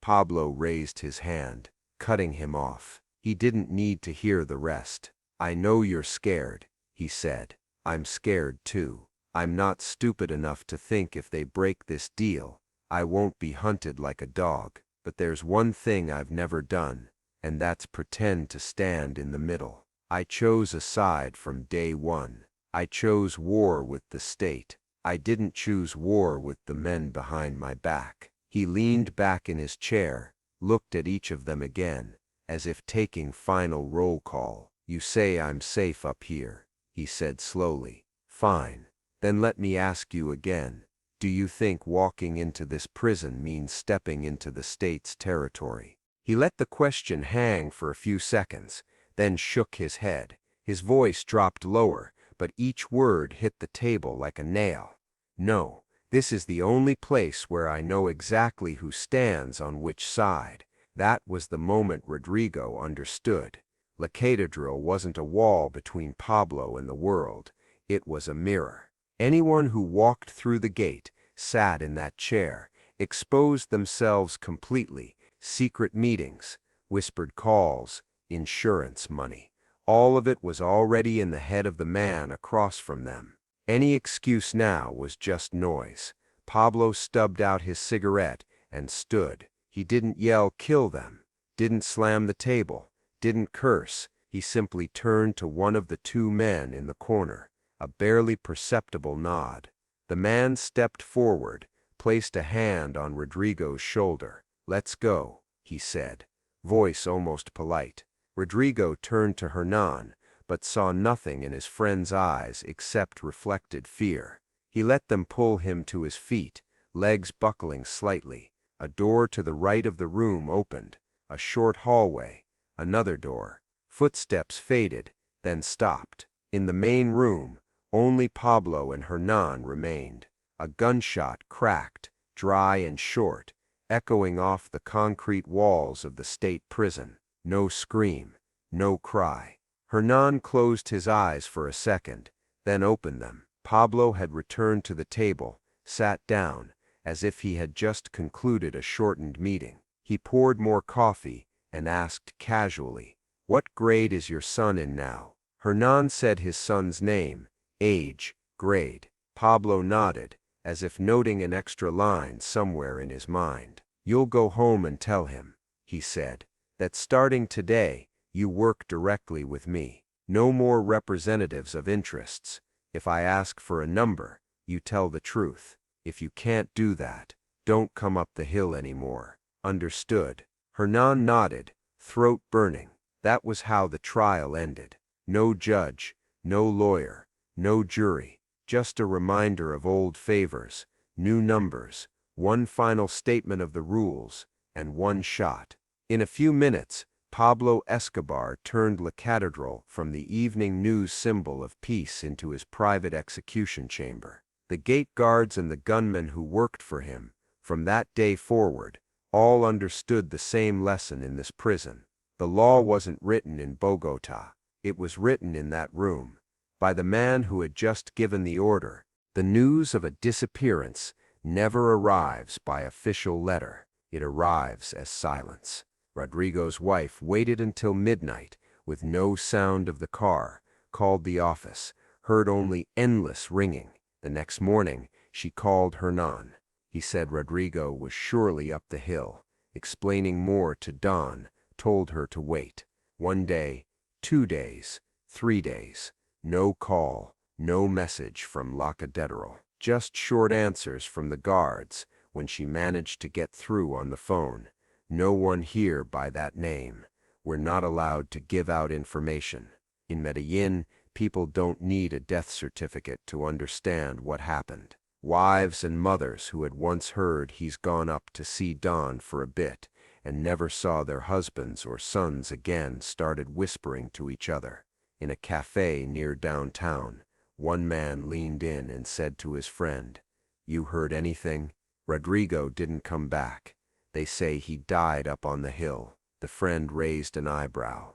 Pablo raised his hand, cutting him off. He didn't need to hear the rest. I know you're scared, he said. I'm scared too. I'm not stupid enough to think if they break this deal, I won't be hunted like a dog. But there's one thing I've never done, and that's pretend to stand in the middle. I chose a side from day one. I chose war with the state. I didn't choose war with the men behind my back. He leaned back in his chair, looked at each of them again, as if taking final roll call. You say I'm safe up here, he said slowly. Fine. Then let me ask you again. Do you think walking into this prison means stepping into the state's territory? He let the question hang for a few seconds, then shook his head. His voice dropped lower, but each word hit the table like a nail. No, this is the only place where I know exactly who stands on which side. That was the moment Rodrigo understood. La Catedral wasn't a wall between Pablo and the world. It was a mirror. Anyone who walked through the gate, sat in that chair, exposed themselves completely. Secret meetings, whispered calls, insurance money. All of it was already in the head of the man across from them. Any excuse now was just noise. Pablo stubbed out his cigarette and stood. He didn't yell, "Kill them," didn't slam the table, didn't curse. He simply turned to one of the 2 men in the corner, a barely perceptible nod. The man stepped forward, placed a hand on Rodrigo's shoulder. Let's go, he said, voice almost polite. Rodrigo turned to Hernan, but saw nothing in his friend's eyes except reflected fear. He let them pull him to his feet, legs buckling slightly. A door to the right of the room opened, a short hallway, another door. Footsteps faded, then stopped. In the main room, only Pablo and Hernan remained. A gunshot cracked, dry and short, echoing off the concrete walls of the state prison. No scream, no cry. Hernan closed his eyes for a second, then opened them. Pablo had returned to the table, sat down, as if he had just concluded a shortened meeting. He poured more coffee and asked casually, "What grade is your son in now?" Hernan said his son's name, age, grade. Pablo nodded, as if noting an extra line somewhere in his mind. "You'll go home and tell him," he said, "that starting today, you work directly with me. No more representatives of interests. If I ask for a number, you tell the truth. If you can't do that, don't come up the hill anymore. Understood?" Hernan nodded, throat burning. That was how the trial ended. No judge, no lawyer, no jury, just a reminder of old favors, new numbers, one final statement of the rules, and one shot. In a few minutes, Pablo Escobar turned La Catedral from the evening news symbol of peace into his private execution chamber. The gate guards and the gunmen who worked for him, from that day forward, all understood the same lesson in this prison. The law wasn't written in Bogota. It was written in that room, by the man who had just given the order. The news of a disappearance never arrives by official letter. It arrives as silence. Rodrigo's wife waited until midnight, with no sound of the car, called the office, heard only endless ringing. The next morning, she called Hernan. He said Rodrigo was surely up the hill, explaining more to Don, told her to wait. 1 day, 2 days, 3 days. No call, no message from La Catedral. Just short answers from the guards when she managed to get through on the phone. "No one here by that name. We're not allowed to give out information. In Medellin, people don't need a death certificate to understand what happened." Wives and mothers who had once heard he's gone up to see Don for a bit and never saw their husbands or sons again started whispering to each other. In a cafe near downtown, one man leaned in and said to his friend, "You heard anything? Rodrigo didn't come back. They say he died up on the hill." The friend raised an eyebrow.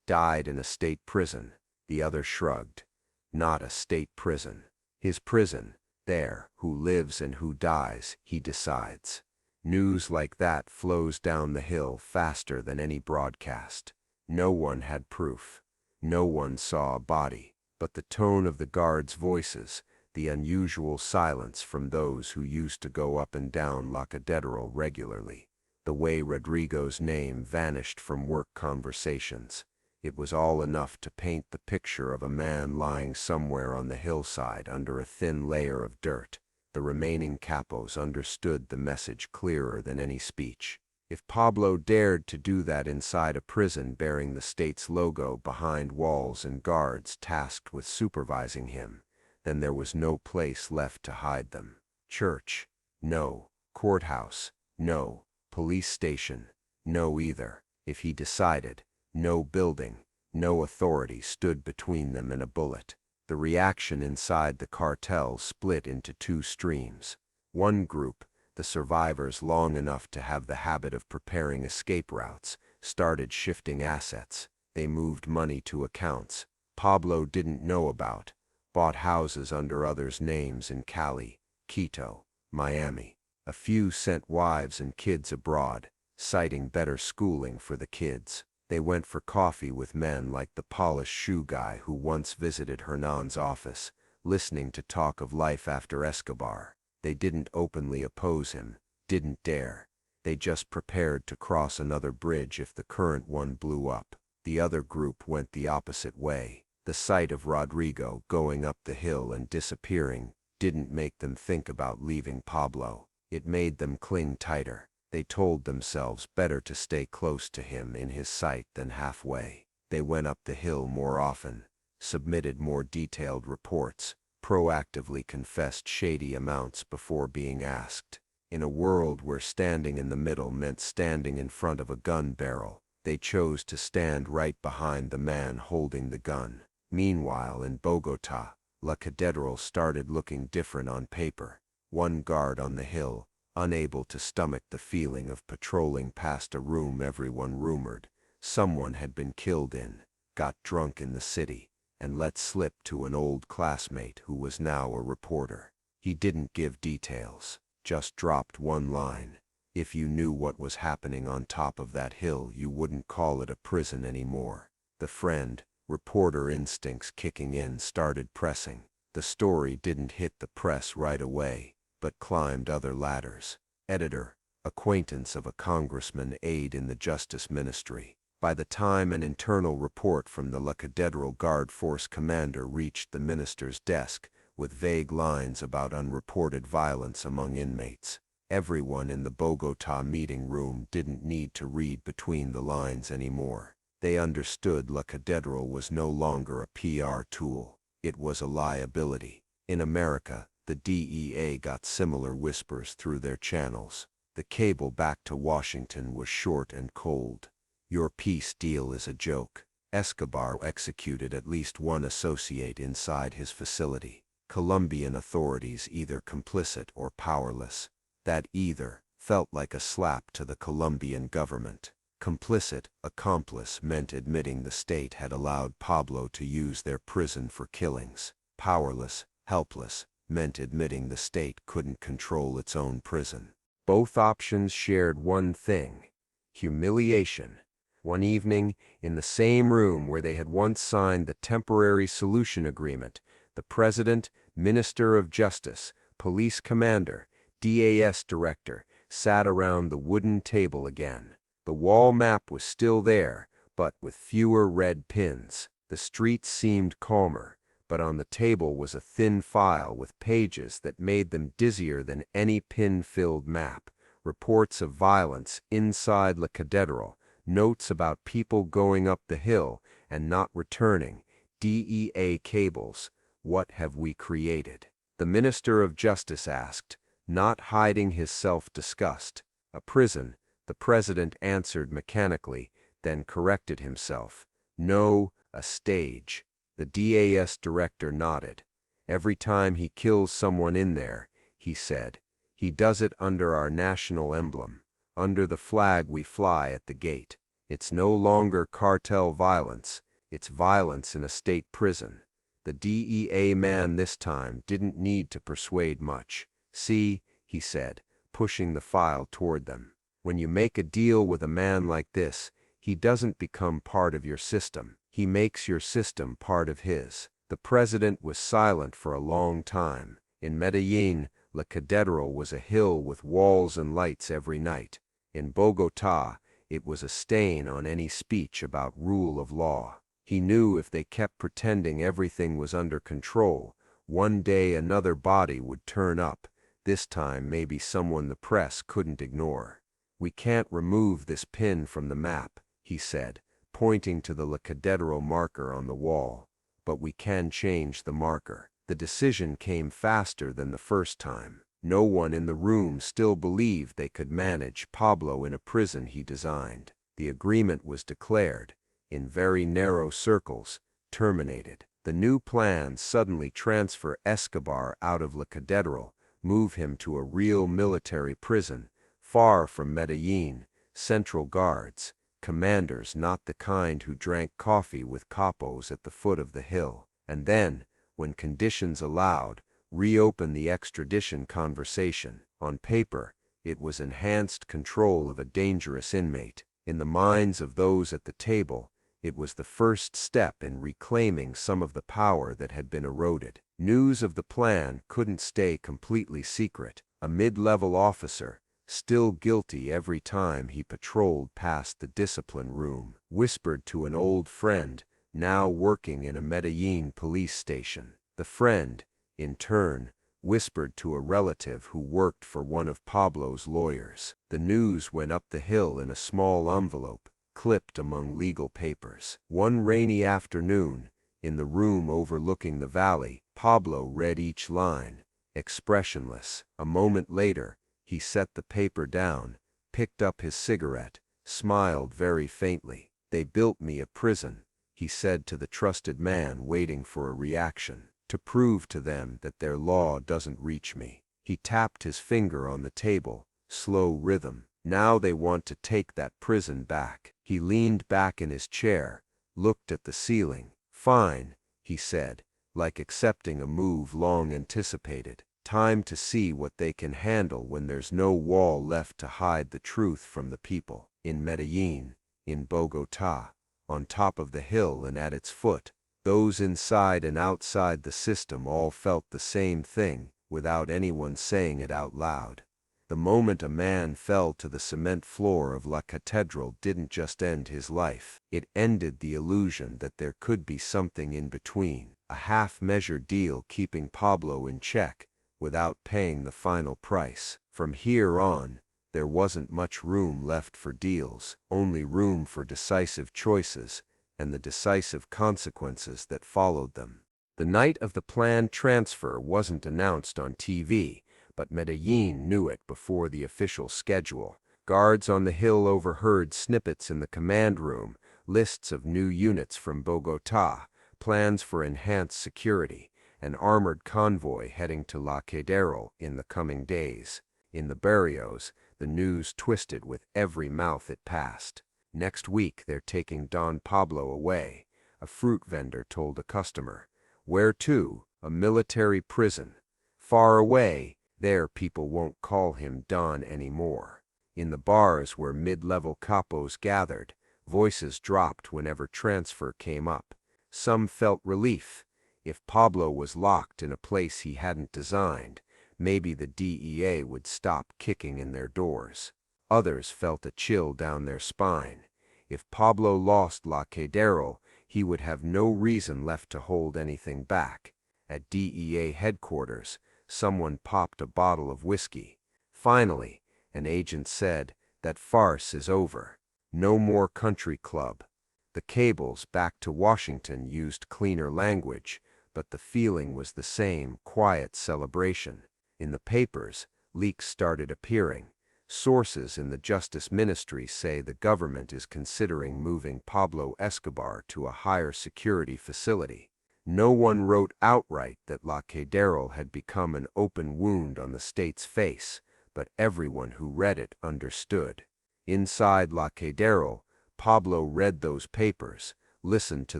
"Died in a state prison." The other shrugged. "Not a state prison. His prison. There, who lives and who dies, he decides." News like that flows down the hill faster than any broadcast. No one had proof. No one saw a body, but the tone of the guards' voices, the unusual silence from those who used to go up and down La Catedral regularly, the way Rodrigo's name vanished from work conversations. It was all enough to paint the picture of a man lying somewhere on the hillside under a thin layer of dirt. The remaining capos understood the message clearer than any speech. If Pablo dared to do that inside a prison bearing the state's logo behind walls and guards tasked with supervising him, then there was no place left to hide them. Church? No. Courthouse? No. Police station? No either. If he decided, no building, no authority stood between them and a bullet. The reaction inside the cartel split into 2 streams. One group, the survivors long enough to have the habit of preparing escape routes, started shifting assets. They moved money to accounts Pablo didn't know about, bought houses under others' names in Cali, Quito, Miami. A few sent wives and kids abroad, citing better schooling for the kids. They went for coffee with men like the polished shoe guy who once visited Hernan's office, listening to talk of life after Escobar. They didn't openly oppose him, didn't dare. They just prepared to cross another bridge if the current one blew up. The other group went the opposite way. The sight of Rodrigo going up the hill and disappearing didn't make them think about leaving Pablo. It made them cling tighter. They told themselves better to stay close to him in his sight than halfway. They went up the hill more often, submitted more detailed reports, proactively confessed shady amounts before being asked. In a world where standing in the middle meant standing in front of a gun barrel, they chose to stand right behind the man holding the gun. Meanwhile, in Bogota, La Catedral started looking different on paper. One guard on the hill, unable to stomach the feeling of patrolling past a room everyone rumored someone had been killed in, got drunk in the city, and let slip to an old classmate who was now a reporter. He didn't give details, just dropped one line. If you knew what was happening on top of that hill, you wouldn't call it a prison anymore. The friend, reporter instincts kicking in, started pressing. The story didn't hit the press right away, but climbed other ladders. Editor, acquaintance of a congressman, aide in the Justice Ministry. By the time an internal report from the Catedral Guard Force commander reached the minister's desk, with vague lines about unreported violence among inmates, everyone in the Bogota meeting room didn't need to read between the lines anymore. They understood La Catedral was no longer a PR tool. It was a liability. In America, the DEA got similar whispers through their channels. The cable back to Washington was short and cold. Your peace deal is a joke. Escobar executed at least one associate inside his facility. Colombian authorities either complicit or powerless. That either felt like a slap to the Colombian government. Complicit, accomplice meant admitting the state had allowed Pablo to use their prison for killings. Powerless, helpless, meant admitting the state couldn't control its own prison. Both options shared one thing: humiliation. One evening, in the same room where they had once signed the temporary solution agreement, the president, minister of justice, police commander, DAS director sat around the wooden table again. The wall map was still there, but with fewer red pins. The streets seemed calmer, but on the table was a thin file with pages that made them dizzier than any pin-filled map. Reports of violence inside La Catedral, notes about people going up the hill and not returning, DEA cables. What have we created? The Minister of Justice asked, not hiding his self-disgust. A prison, the president answered mechanically, then corrected himself. No, a stage. The DAS director nodded. Every time he kills someone in there, he said, he does it under our national emblem, under the flag we fly at the gate. It's no longer cartel violence, it's violence in a state prison. The DEA man this time didn't need to persuade much. See, he said, pushing the file toward them. When you make a deal with a man like this, he doesn't become part of your system. He makes your system part of his. The president was silent for a long time. In Medellin, La Catedral was a hill with walls and lights every night. In Bogota, it was a stain on any speech about rule of law. He knew if they kept pretending everything was under control, one day another body would turn up, this time maybe someone the press couldn't ignore. We can't remove this pin from the map, he said, pointing to the La Catedral marker on the wall. But we can change the marker. The decision came faster than the first time. No one in the room still believed they could manage Pablo in a prison he designed. The agreement was declared, in very narrow circles, terminated. The new plan suddenly transfer Escobar out of La Catedral, move him to a real military prison, far from Medellin, central guards, commanders not the kind who drank coffee with capos at the foot of the hill, and then, when conditions allowed, reopen the extradition conversation. On paper, it was enhanced control of a dangerous inmate. In the minds of those at the table, it was the first step in reclaiming some of the power that had been eroded. News of the plan couldn't stay completely secret. A mid-level officer, still guilty every time he patrolled past the discipline room, whispered to an old friend, now working in a Medellin police station. The friend, in turn, whispered to a relative who worked for one of Pablo's lawyers. The news went up the hill in a small envelope, clipped among legal papers. One rainy afternoon, in the room overlooking the valley, Pablo read each line, expressionless. A moment later, he set the paper down, picked up his cigarette, smiled very faintly. They built me a prison, he said to the trusted man waiting for a reaction, to prove to them that their law doesn't reach me. He tapped his finger on the table, slow rhythm. Now they want to take that prison back. He leaned back in his chair, looked at the ceiling. Fine, he said, like accepting a move long anticipated. Time to see what they can handle when there's no wall left to hide the truth from the people. In Medellin, in Bogotá, on top of the hill and at its foot, those inside and outside the system all felt the same thing, without anyone saying it out loud. The moment a man fell to the cement floor of La Catedral didn't just end his life, it ended the illusion that there could be something in between, a half-measured deal keeping Pablo in check, without paying the final price. From here on, there wasn't much room left for deals, only room for decisive choices, and the decisive consequences that followed them. The night of the planned transfer wasn't announced on TV, but Medellin knew it before the official schedule. Guards on the hill overheard snippets in the command room, lists of new units from Bogotá, plans for enhanced security, an armored convoy heading to La Catedral in the coming days. In the barrios, the news twisted with every mouth it passed. Next week they're taking Don Pablo away, a fruit vendor told a customer. Where to? A military prison. Far away, there people won't call him Don anymore. In the bars where mid-level capos gathered, voices dropped whenever transfer came up. Some felt relief. If Pablo was locked in a place he hadn't designed, maybe the DEA would stop kicking in their doors. Others felt a chill down their spine. If Pablo lost La Catedral, he would have no reason left to hold anything back. At DEA headquarters, someone popped a bottle of whiskey. Finally, an agent said, "That farce is over. No more country club." The cables back to Washington used cleaner language, but the feeling was the same, quiet celebration. In the papers, leaks started appearing. Sources in the Justice Ministry say the government is considering moving Pablo Escobar to a higher security facility. No one wrote outright that La Catedral had become an open wound on the state's face, but everyone who read it understood. Inside La Catedral, Pablo read those papers, listened to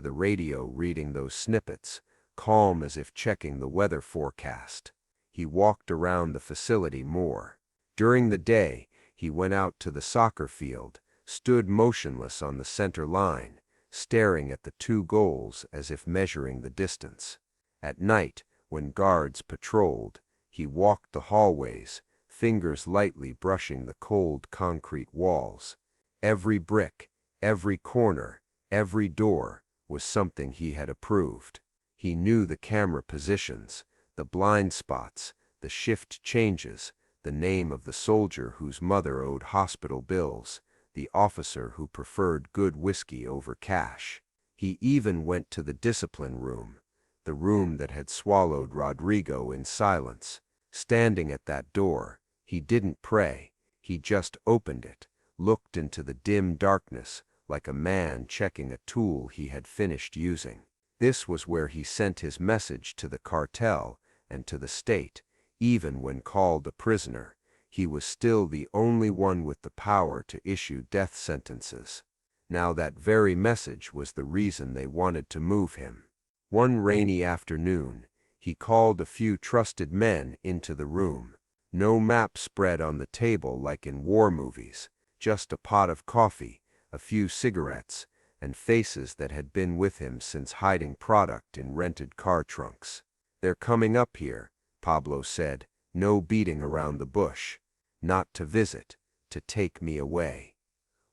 the radio reading those snippets, calm as if checking the weather forecast. He walked around the facility more. During the day, he went out to the soccer field, stood motionless on the center line, staring at the two goals as if measuring the distance. At night, when guards patrolled, he walked the hallways, fingers lightly brushing the cold concrete walls. Every brick, every corner, every door was something he had approved. He knew the camera positions, the blind spots, the shift changes, the name of the soldier whose mother owed hospital bills, the officer who preferred good whiskey over cash. He even went to the discipline room, the room that had swallowed Rodrigo in silence. Standing at that door, he didn't pray, he just opened it, looked into the dim darkness, like a man checking a tool he had finished using. This was where he sent his message to the cartel and to the state. Even when called a prisoner, he was still the only one with the power to issue death sentences. Now that very message was the reason they wanted to move him. One rainy afternoon, he called a few trusted men into the room. No map spread on the table like in war movies, just a pot of coffee, a few cigarettes, and faces that had been with him since hiding product in rented car trunks. "They're coming up here," Pablo said, "no beating around the bush. Not to visit, to take me away."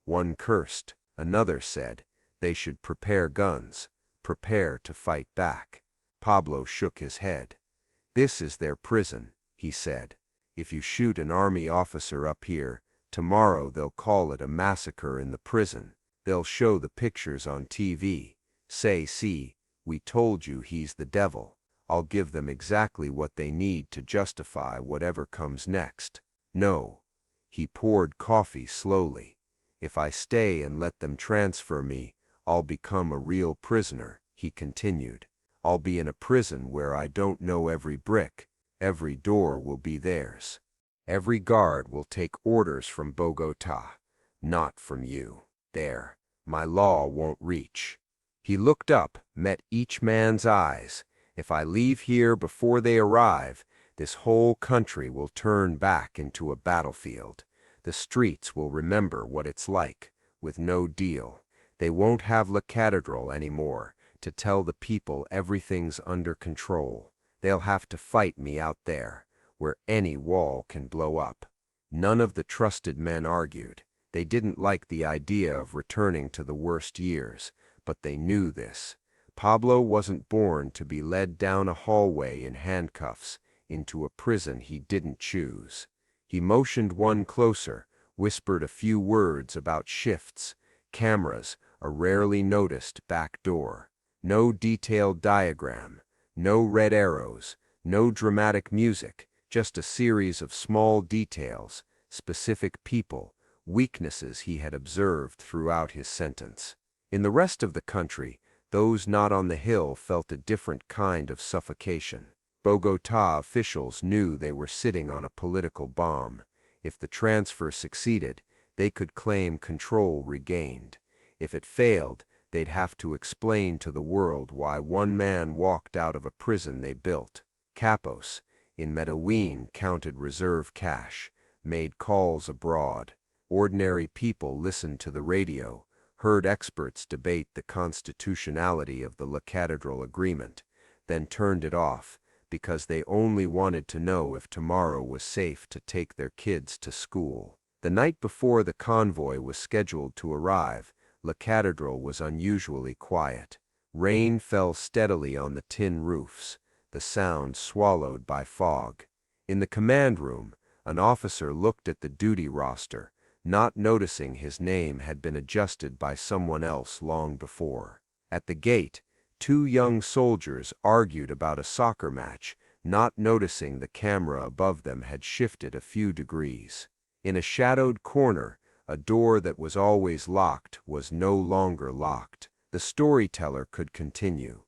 One cursed, another said, they should prepare guns, prepare to fight back. Pablo shook his head. "This is their prison," he said. "If you shoot an army officer up here, tomorrow they'll call it a massacre in the prison. They'll show the pictures on TV. Say, see, we told you he's the devil. I'll give them exactly what they need to justify whatever comes next. No." He poured coffee slowly. "If I stay and let them transfer me, I'll become a real prisoner," he continued. "I'll be in a prison where I don't know every brick, Every door will be theirs. Every guard will take orders from Bogota, not from you. There, my law won't reach. He looked up, met each man's eyes. If I leave here before they arrive, this whole country will turn back into a battlefield. The streets will remember what it's like, with no deal. They won't have La Catedral anymore to tell the people everything's under control. They'll have to fight me out there, where any wall can blow up. None of the trusted men argued. They didn't like the idea of returning to the worst years, but they knew this. Pablo wasn't born to be led down a hallway in handcuffs into a prison he didn't choose. He motioned one closer, whispered a few words about shifts, cameras, a rarely noticed back door. No detailed diagram, no red arrows, no dramatic music, just a series of small details, specific people, weaknesses he had observed throughout his sentence. In the rest of the country, those not on the hill felt a different kind of suffocation. Bogota officials knew they were sitting on a political bomb. If the transfer succeeded, they could claim control regained. If it failed, they'd have to explain to the world why one man walked out of a prison they built. Capos, in Medellin, counted reserve cash, made calls abroad. Ordinary people listened to the radio, heard experts debate the constitutionality of the La Catedral agreement, then turned it off because they only wanted to know if tomorrow was safe to take their kids to school. The night before the convoy was scheduled to arrive, La Catedral was unusually quiet. Rain fell steadily on the tin roofs, the sound swallowed by fog. In the command room, an officer looked at the duty roster, not noticing his name had been adjusted by someone else long before. At the gate, two young soldiers argued about a soccer match, not noticing the camera above them had shifted a few degrees. In a shadowed corner, a door that was always locked was no longer locked. The storyteller could continue.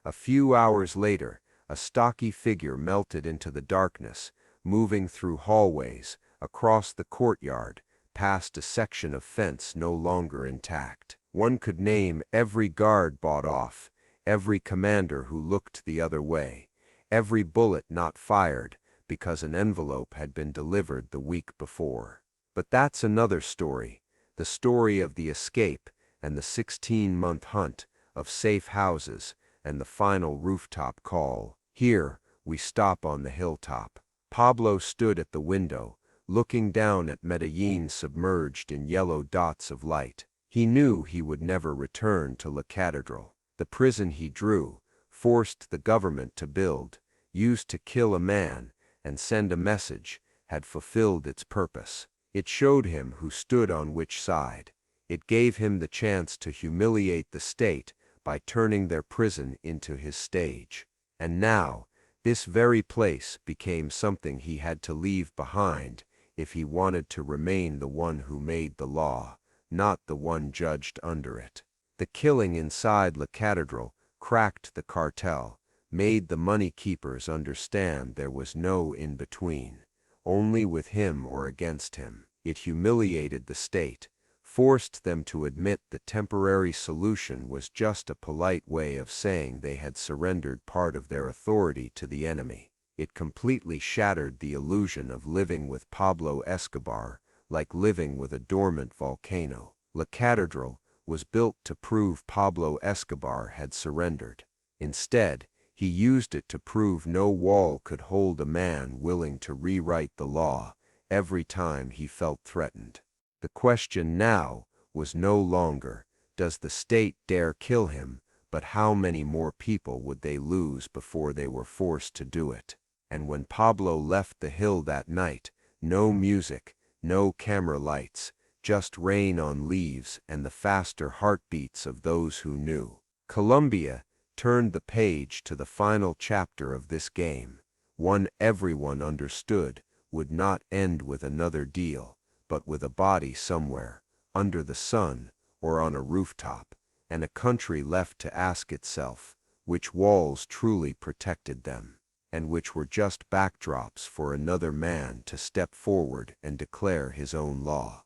A few hours later, a stocky figure melted into the darkness, moving through hallways, across the courtyard, past a section of fence no longer intact. One could name every guard bought off, every commander who looked the other way, every bullet not fired because an envelope had been delivered the week before. But that's another story, the story of the escape and the 16-month hunt, of safe houses and the final rooftop call. Here, we stop on the hilltop. Pablo stood at the window, looking down at Medellin submerged in yellow dots of light. He knew he would never return to La Catedral. The prison he drew, forced the government to build, used to kill a man and send a message, had fulfilled its purpose. It showed him who stood on which side. It gave him the chance to humiliate the state by turning their prison into his stage. And now, this very place became something he had to leave behind if he wanted to remain the one who made the law, not the one judged under it. The killing inside La Catedral cracked the cartel, made the money keepers understand there was no in-between, only with him or against him. It humiliated the state, forced them to admit the temporary solution was just a polite way of saying they had surrendered part of their authority to the enemy. It completely shattered the illusion of living with Pablo Escobar, like living with a dormant volcano. La Catedral was built to prove Pablo Escobar had surrendered. Instead, he used it to prove no wall could hold a man willing to rewrite the law every time he felt threatened. The question now was no longer, does the state dare kill him, but how many more people would they lose before they were forced to do it? And when Pablo left the hill that night, no music, no camera lights, just rain on leaves and the faster heartbeats of those who knew. Colombia turned the page to the final chapter of this game, one everyone understood would not end with another deal, but with a body somewhere, under the sun or on a rooftop, and a country left to ask itself which walls truly protected them. and which were just backdrops for another man to step forward and declare his own law.